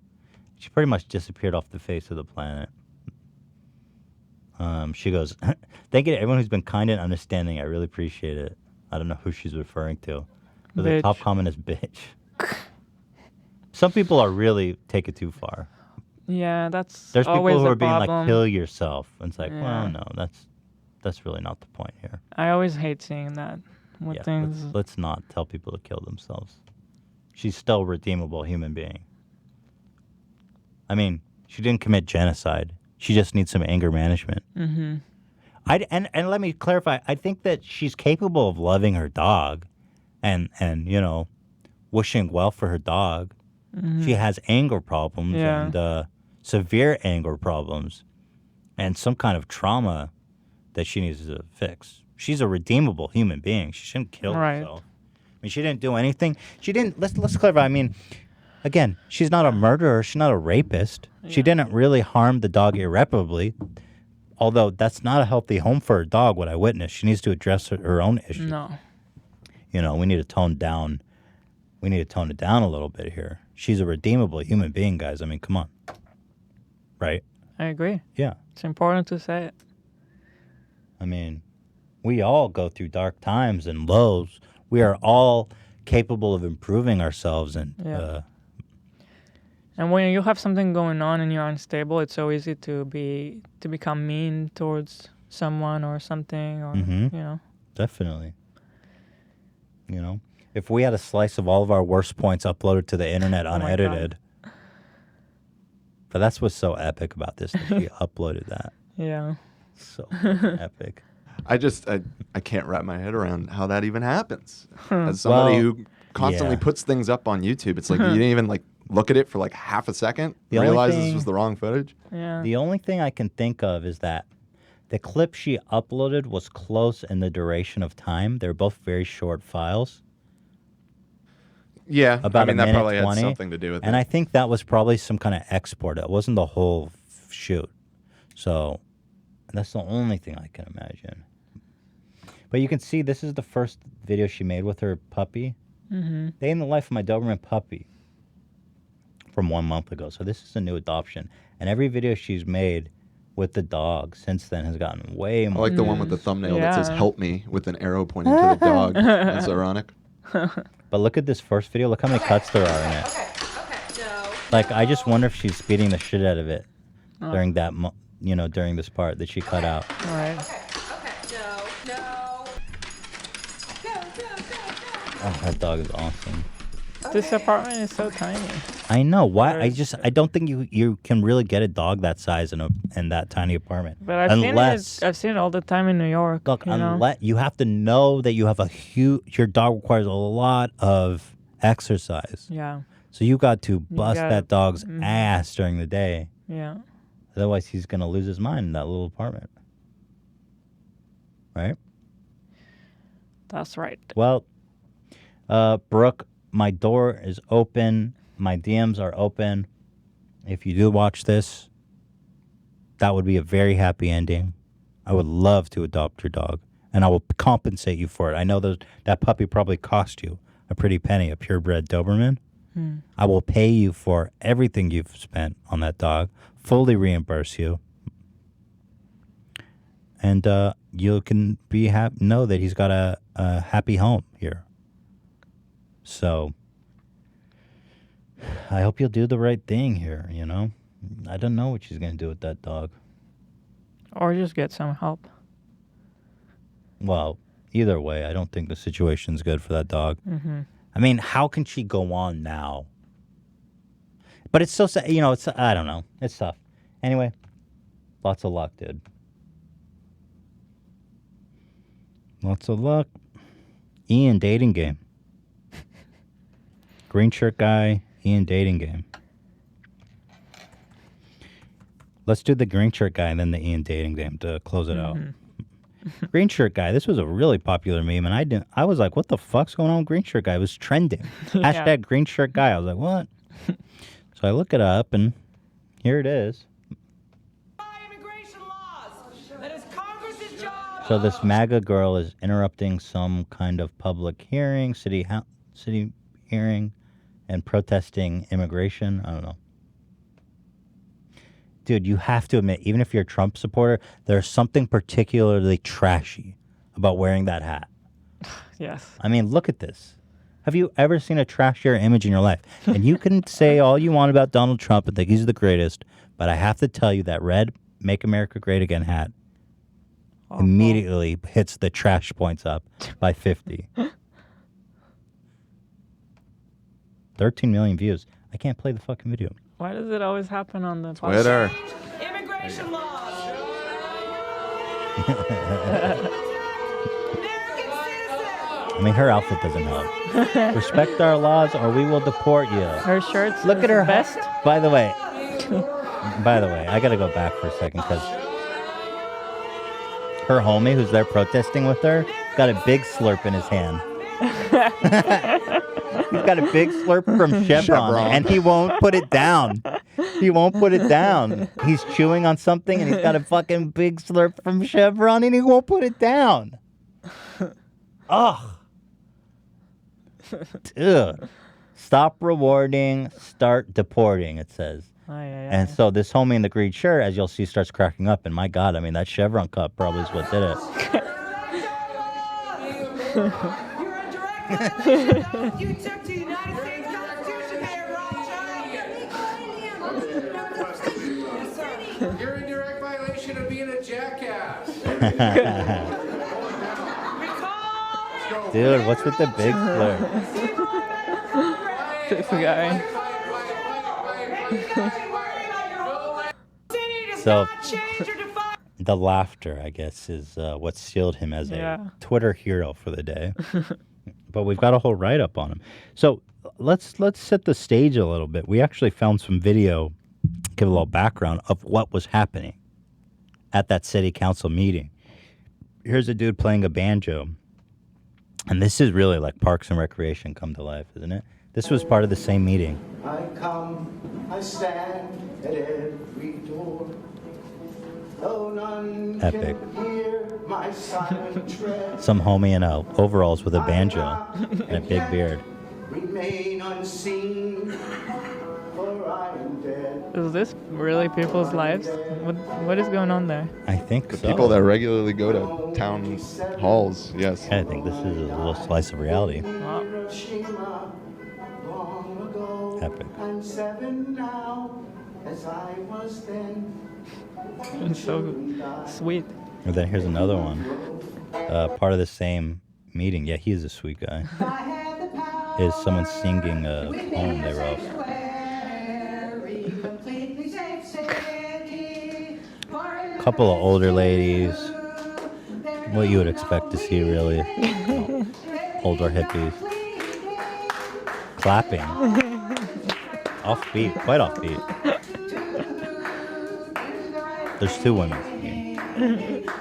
She pretty much disappeared off the face of the planet. She goes, thank you to everyone who's been kind and understanding. I really appreciate it. I don't know who she's referring to. But the top comment is bitch. Some people really take it too far. Yeah, There's always people who a are being problem. like, kill yourself. And it's like, well, no, that's really not the point here. I always hate seeing that with things. Let's not tell people to kill themselves. She's still a redeemable human being. I mean, she didn't commit genocide. She just needs some anger management. Mm-hmm. And let me clarify. I think that she's capable of loving her dog and wishing well for her dog. Mm-hmm. She has anger problems and severe anger problems and some kind of trauma that she needs to fix. She's a redeemable human being. She shouldn't kill herself. I mean, she didn't do anything. She didn't. Let's clarify. I mean, again, she's not a murderer. She's not a rapist. Yeah. She didn't really harm the dog irreparably. Although that's not a healthy home for a dog. What I witnessed, she needs to address her own issues. No. We need to tone down. We need to tone it down a little bit here. She's a redeemable human being, guys. I mean, come on. Right? I agree. Yeah. It's important to say it. I mean, we all go through dark times and lows. We are all capable of improving ourselves. And and when you have something going on and you're unstable, it's so easy to become mean towards someone or something, or Definitely. If we had a slice of all of our worst points uploaded to the internet unedited, But that's what's so epic about this, that she uploaded that. Yeah. So epic. I can't wrap my head around how that even happens. As somebody who constantly puts things up on YouTube, it's like you didn't even like look at it for like half a second, realize this was the wrong footage. Yeah. The only thing I can think of is that the clip she uploaded was close in the duration of time. They're both very short files. Yeah, about I mean, a that minute probably 20, had something to do with it. And I think that was probably some kind of export. It wasn't the whole shoot. So that's the only thing I can imagine. But you can see this is the first video she made with her puppy. Mm-hmm. Day in the life of my Doberman puppy from 1 month ago. So this is a new adoption. And every video she's made with the dog since then has gotten way more. I like the one with the thumbnail that says "Help me" with an arrow pointing to the dog. That's ironic. But look at this first video. Look how many cuts there are in it. Like, I just wonder if she's beating the shit out of it during that, during this part that she cut out. All right. Oh, that dog is awesome. This apartment is so tiny. I know. Why? I don't think you can really get a dog that size in that tiny apartment. But I've seen it all the time in New York. Look, unless you have to know that you have your dog requires a lot of exercise. Yeah. So you got to bust that dog's ass during the day. Yeah. Otherwise, he's gonna lose his mind in that little apartment. Right? That's right. Well, Brooke, my door is open. My DMs are open. If you do watch this, that would be a very happy ending. I would love to adopt your dog, and I will compensate you for it. I know that puppy probably cost you a pretty penny, a purebred Doberman. I will pay you for everything you've spent on that dog, fully reimburse you, and you can know that he's got a happy home here. So I hope you'll do the right thing here, I don't know what she's going to do with that dog. Or just get some help. Well, either way, I don't think the situation's good for that dog. Mm-hmm. I mean, how can she go on now? But it's so sad, it's, I don't know. It's tough. Anyway, lots of luck, dude. Lots of luck. Ian, dating game. Green shirt guy, Ian, dating game. Let's do the green shirt guy and then the Ian dating game to close it out. Green shirt guy. This was a really popular meme, and I was like, "What the fuck's going on with green shirt guy?" It was trending. Hashtag green shirt guy. I was like, "What?" So I look it up, and here it is. So this MAGA girl is interrupting some kind of public hearing, city hearing, and protesting immigration. I don't know. Dude, you have to admit, even if you're a Trump supporter, there's something particularly trashy about wearing that hat. Yes. I mean, look at this. Have you ever seen a trashier image in your life? And you can say all you want about Donald Trump and think he's the greatest, but I have to tell you that red Make America Great Again hat immediately hits the trash points up by 50. 13 million views. I can't play the fucking video. Why does it always happen on the Twitter? Immigration laws. I mean, her outfit doesn't help. Respect our laws or we will deport you. Her shirts. Look at her vest. By the way, I gotta go back for a second because her homie who's there protesting with her got a big slurp in his hand. He's got a big slurp from Chevron, and he won't put it down. He won't put it down. He's chewing on something, and he's got a fucking big slurp from Chevron, and he won't put it down. Ugh. Dude. Stop rewarding, start deporting, it says. And so this homie in the green shirt, as you'll see, starts cracking up. And my God, I mean, that Chevron cup probably is what did it. You took the United States Constitution there, Rothschild. You're in direct violation of being a jackass. Dude, what's with the big slur? This guy. So the laughter, I guess, is what sealed him as a Twitter hero for the day. But we've got a whole write-up on him. So let's set the stage a little bit. We actually found some video, give a little background of what was happening at that city council meeting. Here's a dude playing a banjo. And this is really like Parks and Recreation come to life, isn't it? This was part of the same meeting. I come, I stand at every door. Though none Epic. can hear my silent tread. Some homie in overalls with a banjo and a big beard. Remain unseen, for I am dead. Is this really people's lives? What is going on there? I think The so. people that regularly go to town halls, yes. I think this is a little slice of reality. Epic. I'm 7 now, as I was then. It's so sweet. And then here's another one. Part of the same meeting. Yeah, he's a sweet guy. Is someone singing a poem they wrote. Couple of older ladies. What you would expect to see, really. Older hippies. Clapping. Offbeat. Quite offbeat. There's two women.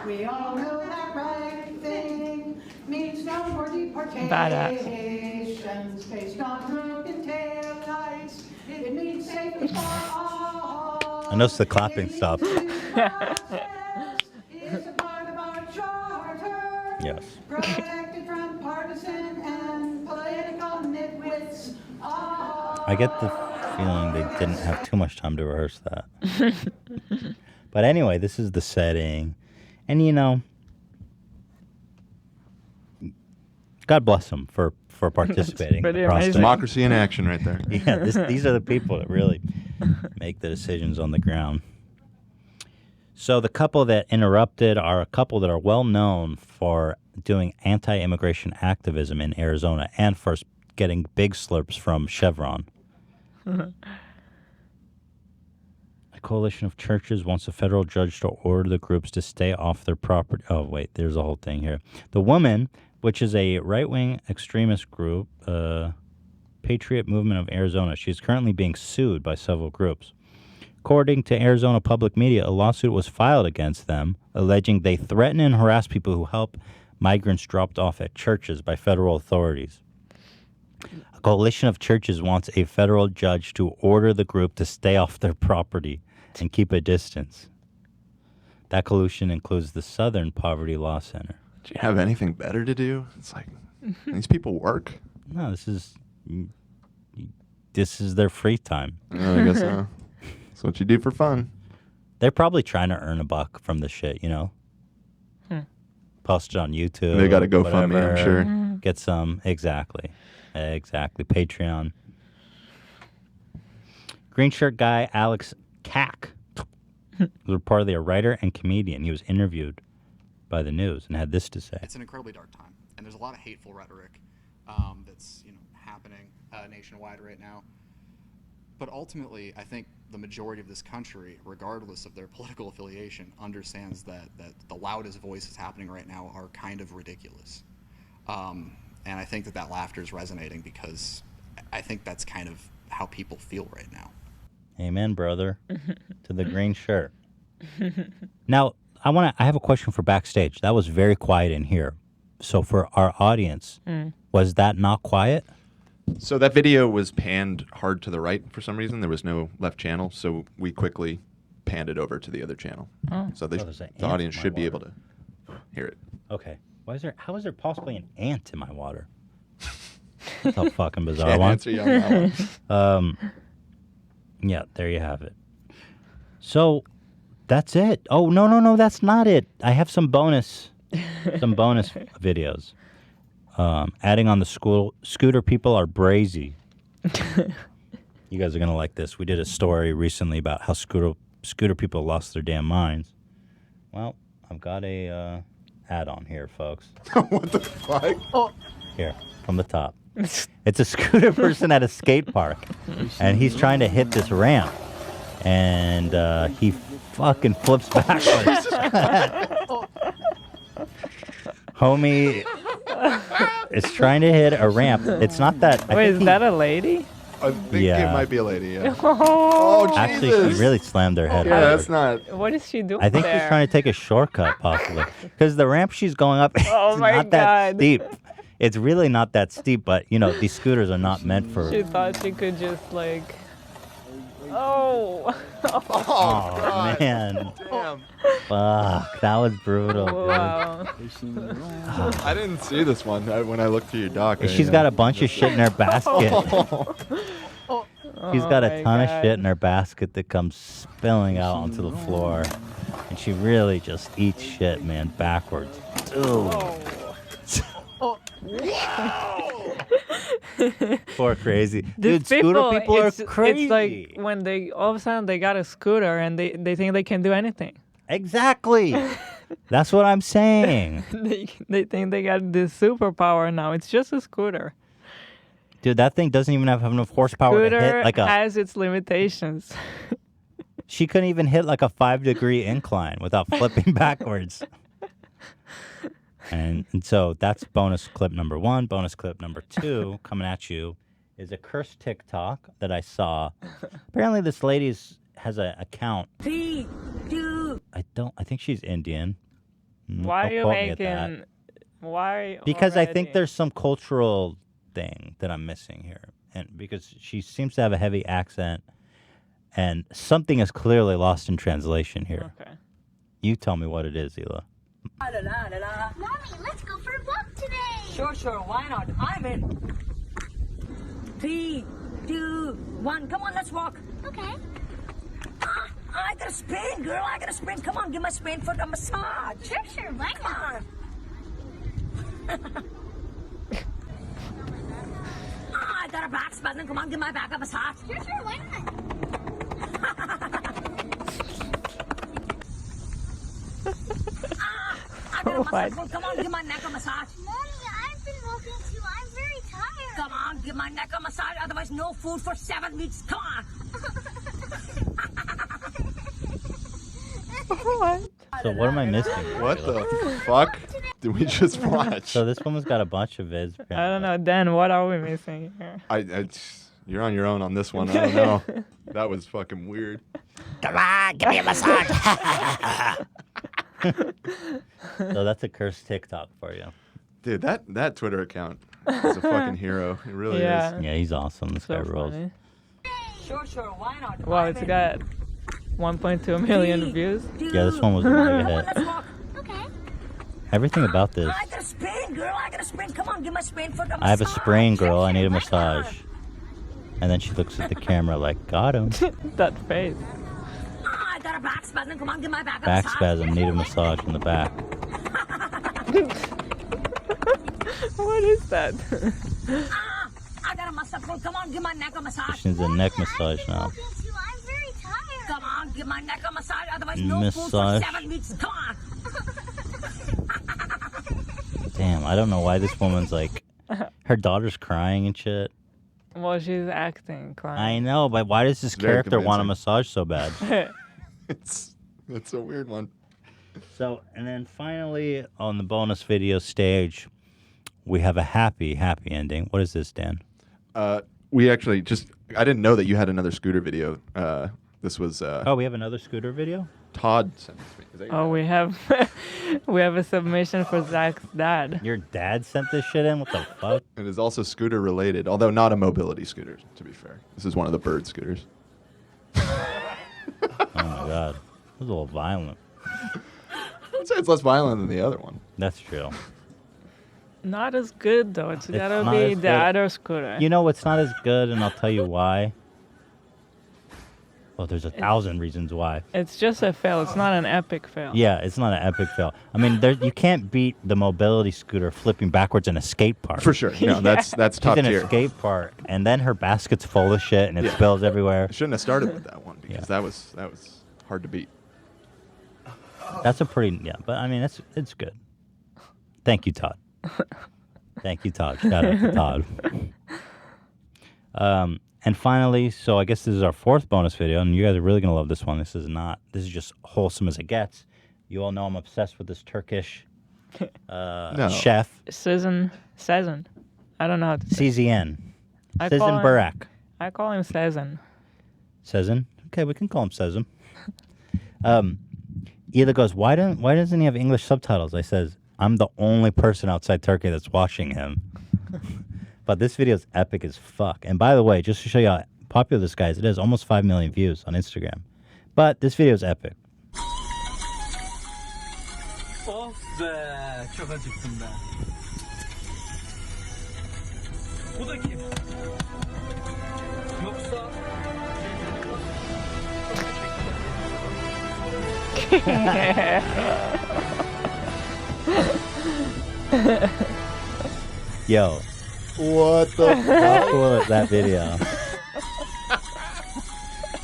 We all know that right thing means no more Badass. deportations based on broken taillights. It means safety for all. I noticed the clapping stopped. It's a part of our charter. Yes. Protected from partisan and political nitwits. I get the feeling they didn't have too much time to rehearse that. But anyway, this is the setting. And, you know, God bless them for participating. In the pretty process. amazing. Democracy in action right there. Yeah, these are the people that really make the decisions on the ground. So the couple that interrupted are a couple that are well known for doing anti-immigration activism in Arizona and for getting big slurps from Chevron. A coalition of churches wants a federal judge to order the groups to stay off their property. Oh, wait, there's a whole thing here. The Woman, which is a right-wing extremist group, Patriot Movement of Arizona, she's currently being sued by several groups. According to Arizona Public Media, a lawsuit was filed against them, alleging they threaten and harass people who help migrants dropped off at churches by federal authorities. A coalition of churches wants a federal judge to order the group to stay off their property and keep a distance. That coalition includes the Southern Poverty Law Center. Do you have anything better to do? It's like, these people work. No, this is their free time. I guess so. That's what you do for fun. They're probably trying to earn a buck from the shit, you know? Post it on YouTube. They got to GoFundMe, I'm whatever. sure. Get some. Exactly. Patreon. Green shirt guy Alex Kack was reportedly a writer and comedian. He was interviewed by the news and had this to say. It's an incredibly dark time, and there's a lot of hateful rhetoric that's happening nationwide right now. But ultimately, I think the majority of this country, regardless of their political affiliation, understands that the loudest voices happening right now are kind of ridiculous. And I think that laughter is resonating because I think that's kind of how people feel right now. Amen, brother, to the green shirt. Now, I have a question for backstage. That was very quiet in here. So for our audience, was that not quiet? So that video was panned hard to the right for some reason. There was no left channel, so we quickly panned it over to the other channel. Oh. So there's an the ant audience in my should be water. able to hear it. Okay. How is there possibly an ant in my water? That's a fucking bizarre Can't one. answer you on that one. Yeah, there you have it. So that's it. Oh, no, that's not it. I have some bonus videos. Adding on the scooter people are brazy. You guys are going to like this. We did a story recently about how scooter people lost their damn minds. Well, I've got a ad on here, folks. What the fuck? Oh. Here, from the top. It's a scooter person at a skate park, and he's trying to hit this ramp, and he fucking flips backwards. Homie is trying to hit a ramp. It's not that. Wait, is that a lady? I think it might be a lady, yeah. Oh, Jesus. Actually, she really slammed her head. Yeah, that's not... What is she doing I think there? she's trying to take a shortcut, possibly. Because the ramp she's going up is Oh my not that God. steep. It's really not that steep, but, you know, these scooters are not meant for... She thought she could just, like... Oh! Oh, man. Damn. Fuck, that was brutal, dude. Wow. I didn't see this one when I looked through your doc. She's got a bunch of shit in her basket. She's got a ton of shit in her basket that comes spilling out onto the floor. And she really just eats shit, man, backwards. Ooh. Poor crazy. Dude, scooter people are crazy. It's like when they all of a sudden they got a scooter and they think they can do anything. Exactly. That's what I'm saying. They think they got this superpower now. It's just a scooter. Dude, that thing doesn't even have enough horsepower to hit like a... has its limitations. She couldn't even hit like a 5-degree incline without flipping backwards. And so that's bonus clip number 1. Bonus clip number 2 coming at you is a cursed TikTok that I saw. Apparently this lady has an account. I think she's Indian. Why are you Don't quote me at that. making... Why Because I already? think there's some cultural thing that I'm missing here. And because she seems to have a heavy accent and something is clearly lost in translation here. Okay. You tell me what it is, Hila. Mommy, let's go for a walk today. Sure, why not? I'm in. 3, 2, 1, come on, let's walk. Okay. I gotta spin, girl, I gotta spin. Come on, give my spin foot a massage. Sure, why not? I got a back spasm. Come on, give my back a massage. Sure, why not? I got a muscle. Come on, give my neck a massage. Mommy, I've been walking too. I'm very tired. Come on, give my neck a massage. Otherwise, no food for 7 weeks. Come on. What? So what am I missing? What the fuck did we just watch? So this woman's got a bunch of vids. I don't know. Dan, what are we missing here? You're on your own on this one. I don't know. That was fucking weird. Come on, give me a massage. So that's a cursed TikTok for you. Dude, that Twitter account is a fucking hero. It really is. Yeah, he's awesome. This So guy rules. funny. Sure, why not? Wow, it's got 1.2 million views. Yeah, this one was a mega hit. Okay. Everything about this. I gotta spin, girl. I gotta spin. Come on, give my spin foot a massage. I have a sprain, girl. I need a massage. And then she looks at the camera like, got him. That face. I got a back spasm. Come on, give my back a Back massage. spasm, need a massage in the back. What is that? I got a muscle pull. Come on, give my neck a massage. She needs a neck massage now. I'm very tired. Come on, give my neck a massage. Otherwise, no food Massage. for 7 weeks. Come on. Damn, I don't know why this woman's like, her daughter's crying and shit. Well, she's acting, crying. I know, but why does this Very character want a convincing. massage so bad? It's a weird one. So, and then finally on the bonus video stage, we have a happy ending. What is this, Dan? We actually I didn't know that you had another scooter video. This was Oh, we have another scooter video? Todd sent this to me. Is that your Oh, we have we have a submission for Zach's dad. Your dad sent this shit in? What the fuck? It is also scooter related, although not a mobility scooter, to be fair. This is one of the bird scooters. Oh my god. This is a little violent. I'd say it's less violent than the other one. That's true. Not as good though. It's gotta not be as the good. other scooter. You know what's not as good, and I'll tell you why. Well, there's 1,000 reasons why. It's just a fail. It's not an epic fail. Yeah, it's not an epic fail. I mean, you can't beat the mobility scooter flipping backwards in a skate park. For sure. No, that's top She's in tier. a skate park, and then her basket's full of shit, and it Yeah. spills everywhere. I shouldn't have started with that one because that was hard to beat. That's a pretty but I mean it's good. Thank you, Todd. Thank you, Todd. Shout out to Todd. And finally, so I guess this is our fourth bonus video, and you guys are really going to love this one. This is just wholesome as it gets. You all know I'm obsessed with this Turkish chef. Sezen. I don't know how to say. CZN. I call Sezen him- Barak. I call him Sezen. Sezen? Okay, we can call him Sezen. Either goes, why doesn't he have English subtitles? I says, I'm the only person outside Turkey that's watching him. But this video is epic as fuck. And by the way, just to show you how popular this guy is, it has almost 5 million views on Instagram. But this video is epic. Of be, çok acıktım ben. Bu da kim? Yoksa... Yo. What the How cool is that video?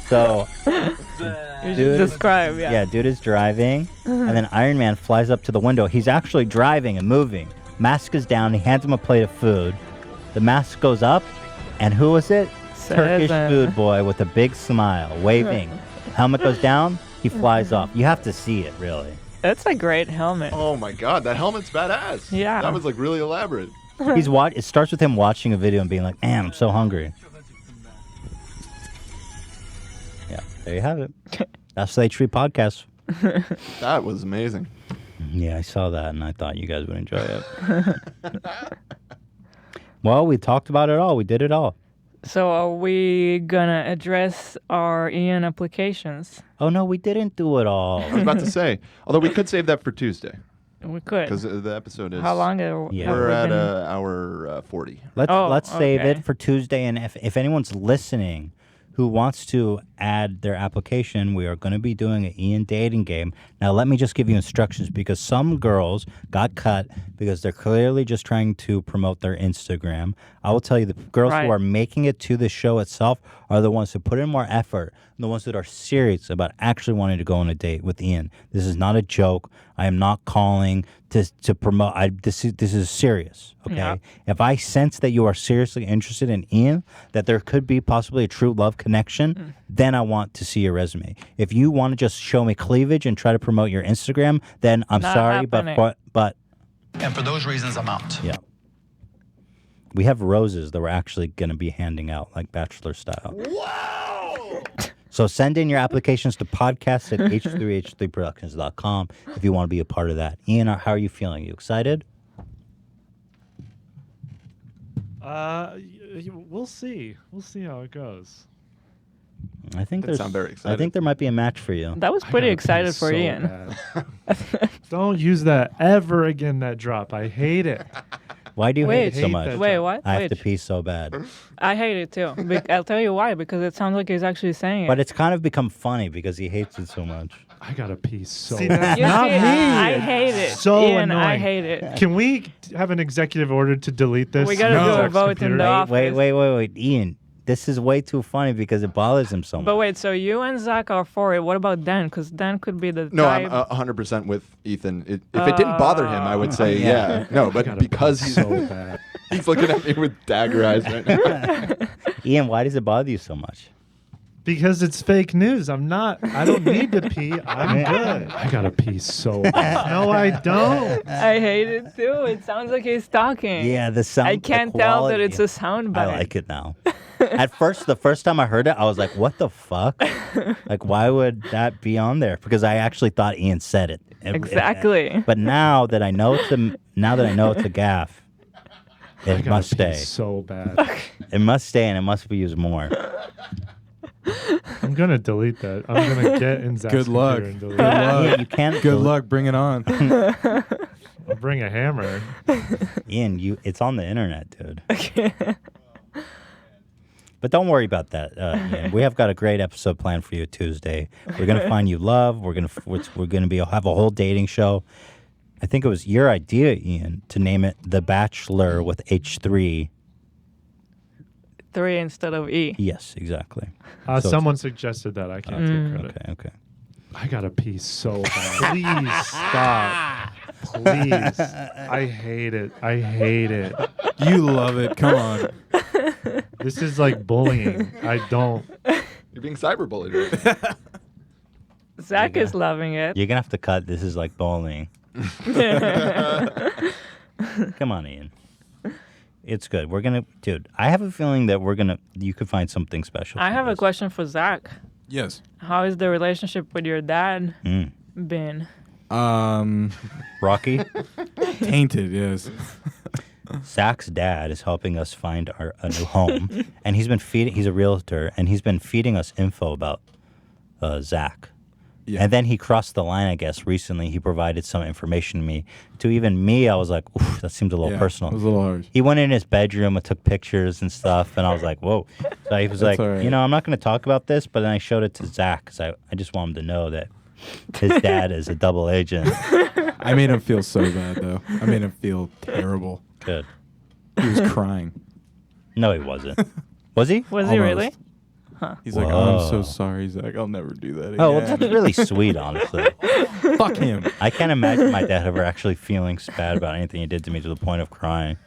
So, You should describe, yeah. Yeah, dude is driving, and then Iron Man flies up to the window. He's actually driving and moving. Mask is down. He hands him a plate of food. The mask goes up, and who was it? Turkish Sezen. food boy with a big smile, waving. Helmet goes down. He flies off. You have to see it, really. That's a great helmet. Oh my god, that helmet's badass. Yeah. That was like really elaborate. It starts with him watching a video and being like, man, I'm so hungry. Yeah, there you have it. That's the H3 podcast. That was amazing. Yeah, I saw that and I thought you guys would enjoy it. Well, we talked about it all. We did it all. So are we gonna address our Ian applications? Oh, no, we didn't do it all. I was about to say, although we could save that for Tuesday. We could. Because the episode is... How long have We're we at been- hour 40. Let's save okay. it for Tuesday. And if anyone's listening who wants to add their application, we are going to be doing an Ian dating game. Now, let me just give you instructions because some girls got cut because they're clearly just trying to promote their Instagram. I will tell you, the girls Right. who are making it to the show itself are the ones who put in more effort, and the ones that are serious about actually wanting to go on a date with Ian. This is not a joke. I am not calling to promote. This is serious. Okay. Yeah. If I sense that you are seriously interested in Ian, that there could be possibly a true love connection, then I want to see your resume. If you want to just show me cleavage and try to promote your Instagram, then I'm Not sorry, happening. but And for those reasons, I'm out. yeah. We have roses that we're actually going to be handing out, like bachelor style. Whoa! So send in your applications to podcast at h3h3productions.com if you want to be a part of that. Ian, how are you feeling? You excited? We'll see. We'll see how it goes. I think That sound very I think there might be a match for you. That was I pretty gotta excited pee for so Ian. bad. Don't use that ever again, that drop. I hate it. Why do you hate it so hate much? that Wait, what? I have Wait. to pee so bad. I hate it too. I'll tell you why. Because it sounds like he's actually saying it. But it's kind of become funny because he hates it so much. I gotta pee so See, bad. that's Not You see, me. I hate it. So Ian, annoying. I hate it. Can we have an executive order to delete this? We gotta do a vote in the office. Wait, Ian. This is way too funny because it bothers him so much. But wait, so you and Zach are for it. What about Dan? Because Dan could be the No, type. I'm 100% with Ethan. If it didn't bother him, I would say Yeah. yeah. No, but because he's so bad. he's looking at me with dagger eyes right now. Ian, why does it bother you so much? Because it's fake news. I don't need to pee. I'm good. I gotta pee so bad. No, I don't. I hate it too. It sounds like he's talking. Yeah, the sound. I can't tell that it's a sound bite. I like it now. At first, the first time I heard it, I was like, "What the fuck? Like, why would that be on there?" Because I actually thought Ian said it. Exactly. But now that I know it's a gaff, it gotta must pee stay. so bad. It must stay, and it must be used more. I'm gonna delete that. I'm gonna get in Zach's Good luck. computer and delete Good it. luck. Yeah, you can't. Good luck. Bring it on. I'll bring a hammer. Ian, it's on the internet, dude. But don't worry about that, Ian. We have got a great episode planned for you Tuesday. We're gonna find you love. We're gonna have a whole dating show. I think it was your idea, Ian, to name it The Bachelor with H3. 3 instead of E. Yes, exactly. So Someone suggested that. I can't take credit. Okay. I gotta pee so bad. Please stop. Please. I hate it. I hate it. You love it. Come on. This is like bullying. I don't. You're being cyberbullied. Right? Zach is loving it. You're gonna have to cut. This is like bowling. Come on, Ian. It's good. We're gonna, dude. I have a feeling that you could find something special. I have a question for Zach. Yes. How is the relationship with your dad been? Rocky? Tainted, yes. Zach's dad is helping us find a new home, and he's a realtor, and he's been feeding us info about Zach. Yeah. And then he crossed the line, I guess, recently. He provided some information to me. To even me, I was like, oof, that seems a little personal. It was a little harsh. He went in his bedroom and took pictures and stuff, and I was like, whoa. So he was like, right. I'm not going to talk about this, but then I showed it to Zach, because I just want him to know that his dad is a double agent. I made him feel so bad, though. I made him feel terrible. Good. He was crying. No, he wasn't. Was he? Was he really? Huh. He's like, oh, I'm so sorry, Zach. I'll never do that again. Oh, well, that's really sweet, honestly. Fuck him. I can't imagine my dad ever actually feeling bad about anything he did to me to the point of crying.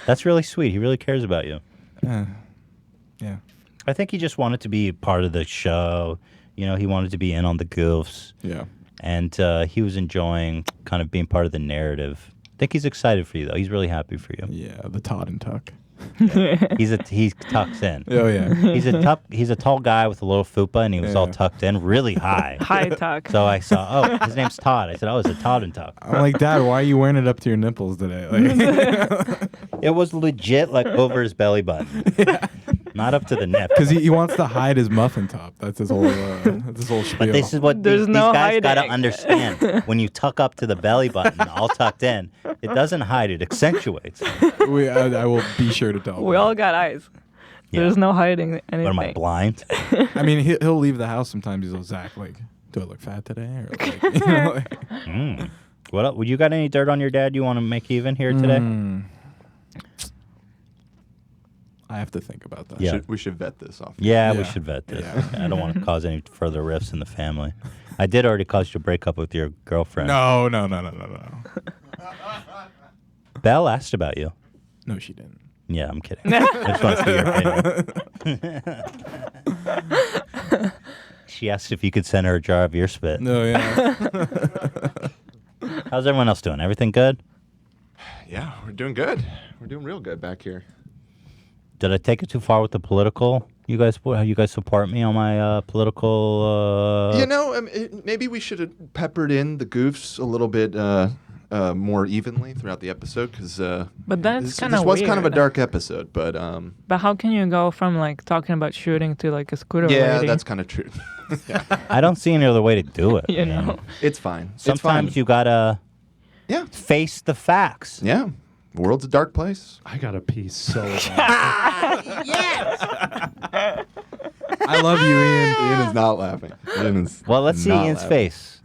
That's really sweet. He really cares about you. Yeah. I think he just wanted to be part of the show. He wanted to be in on the goofs. Yeah. And he was enjoying kind of being part of the narrative. I think he's excited for you, though. He's really happy for you. Yeah, the Todd and Tuck. Yeah. He tucks in. Oh yeah. He's a tall guy with a little fupa, and he was all tucked in, really high. High tuck. So I saw, his name's Todd. I said, it's a Todd and Tuck. I'm like, Dad, why are you wearing it up to your nipples today? Like, it was legit like over his belly button, not up to the nip. Because he wants to hide his muffin top. That's his whole spiel. But this is what these guys got to understand. When you tuck up to the belly button, all tucked in, it doesn't hide; it accentuates. I will be sure to tell. We all got eyes. Yeah. There's no hiding anything. What am I, blind? I mean, he'll leave the house sometimes. He's like, Zach, like, do I look fat today? Or like, What else? You got any dirt on your dad you want to make even here today? I have to think about that. Yeah. We should vet this off. Yeah, we should vet this. Yeah. I don't want to cause any further rifts in the family. I did already cause you to break up with your girlfriend. No. Belle asked about you. No, she didn't. Yeah, I'm kidding. I just want to see your opinion. She asked if you could send her a jar of your spit. No, yeah. How's everyone else doing? Everything good? Yeah, we're doing good. We're doing real good back here. Did I take it too far with the political? You guys support me on my political? Maybe we should have peppered in the goofs a little bit more evenly throughout the episode, because but that's kind of weird. This was kind of a dark episode, but how can you go from like talking about shooting to like a scooter yeah, lady? that's kind of true. Yeah. I don't see any other way to do it. You know, it's fine. Sometimes you gotta face the facts. Yeah. The world's a dark place. I got a piece so bad. Yes! I love you, Ian. Ian is not laughing. Well, let's see Ian's face.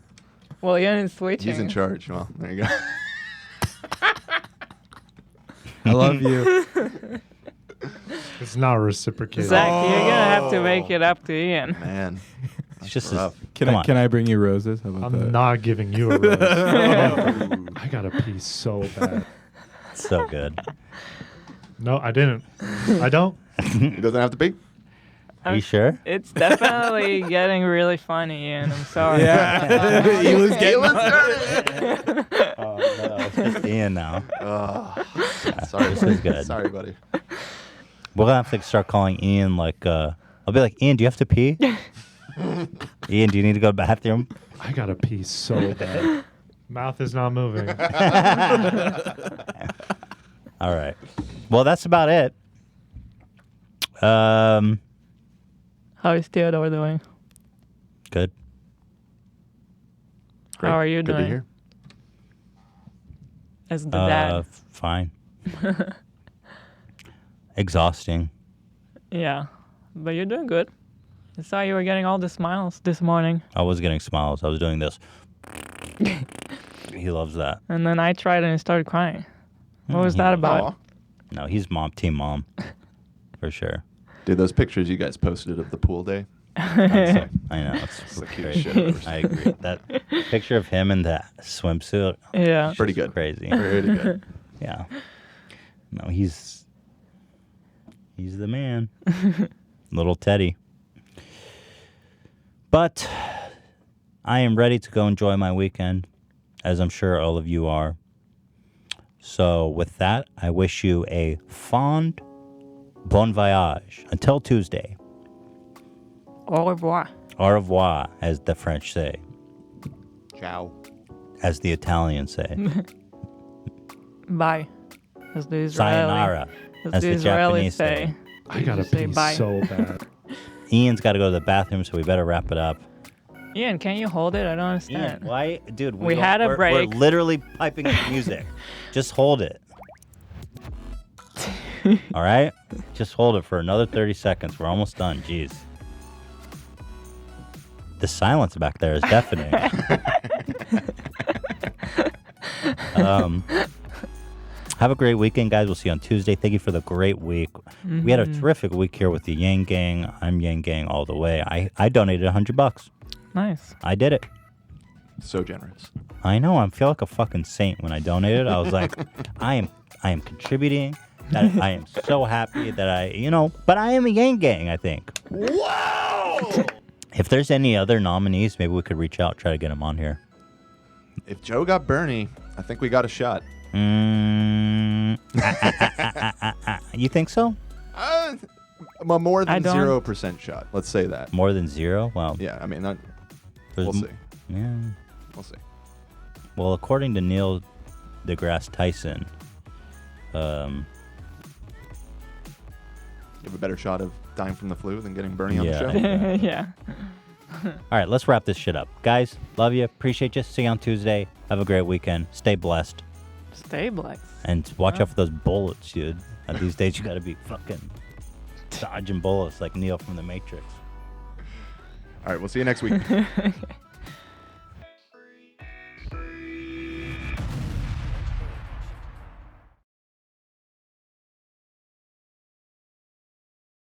Well, Ian is switching. He's in charge. Well, there you go. I love you. It's not reciprocated. Zach, you're gonna have to make it up to Ian. Man, it's just rough. Can I bring you roses? How about I'm that? not giving you a rose. I got a piece so bad. So good. No, I didn't. I don't. It doesn't have to be. Are you sure? It's definitely getting really funny, Ian. I'm sorry. Yeah. He was getting Oh, no, it's just Ian now. Sorry, this is good. Sorry, buddy. We're gonna have to start calling Ian like. I'll be like, Ian, do you have to pee? Ian, do you need to go to the bathroom? I got a piece so bad. Mouth is not moving. All right. Well, that's about it. How is Theodore doing? Good. How are you Good to doing? hear. As the dad. Fine. Exhausting. Yeah, but you're doing good. I saw you were getting all the smiles this morning. I was getting smiles. I was doing this. He loves that. And then I tried and I started crying. What was that about? Aw. No, he's team mom. For sure. Dude, those pictures you guys posted of the pool day. I know. It's the cutest crazy. shit I've ever seen. I agree. That picture of him in that swimsuit. Yeah. Pretty good. Crazy. Pretty good. Yeah. No, he's He's the man. Little Teddy. But I am ready to go enjoy my weekend, as I'm sure all of you are. So with that, I wish you a fond bon voyage until Tuesday. Au revoir. Au revoir, as the French say. Ciao. As the Italians say. Bye. As the Israeli. Sayonara, as the Israelis Japanese say. say. I gotta pee bye. so bad. Ian's got to go to the bathroom, so we better wrap it up. Ian, can you hold it? I don't understand. Ian, why? Dude, We had a we're break. We're literally piping in music. Just hold it. All right? Just hold it for another 30 seconds. We're almost done. Jeez. The silence back there is deafening. Have a great weekend, guys. We'll see you on Tuesday. Thank you for the great week. We had a terrific week here with the Yang Gang. I'm Yang Gang all the way. I donated $100. Nice. I did it. So generous. I know. I feel like a fucking saint when I donated. I was like, I am contributing. That I am so happy that but I am a Yang Gang, I think. Whoa! If there's any other nominees, maybe we could reach out, try to get them on here. If Joe got Bernie, I think we got a shot. You think so? A more than 0% shot. Let's say that. More than 0? Well, yeah. I mean, we'll see. Yeah, we'll see. Well, according to Neil deGrasse Tyson, you have a better shot of dying from the flu than getting Bernie on the show. Yeah. All right, let's wrap this shit up, guys. Love you. Appreciate you. See you on Tuesday. Have a great weekend. Stay blessed. Stay blessed. And watch out for those bullets, dude. These days, you got to be fucking dodging bullets like Neo from The Matrix. All right, we'll see you next week.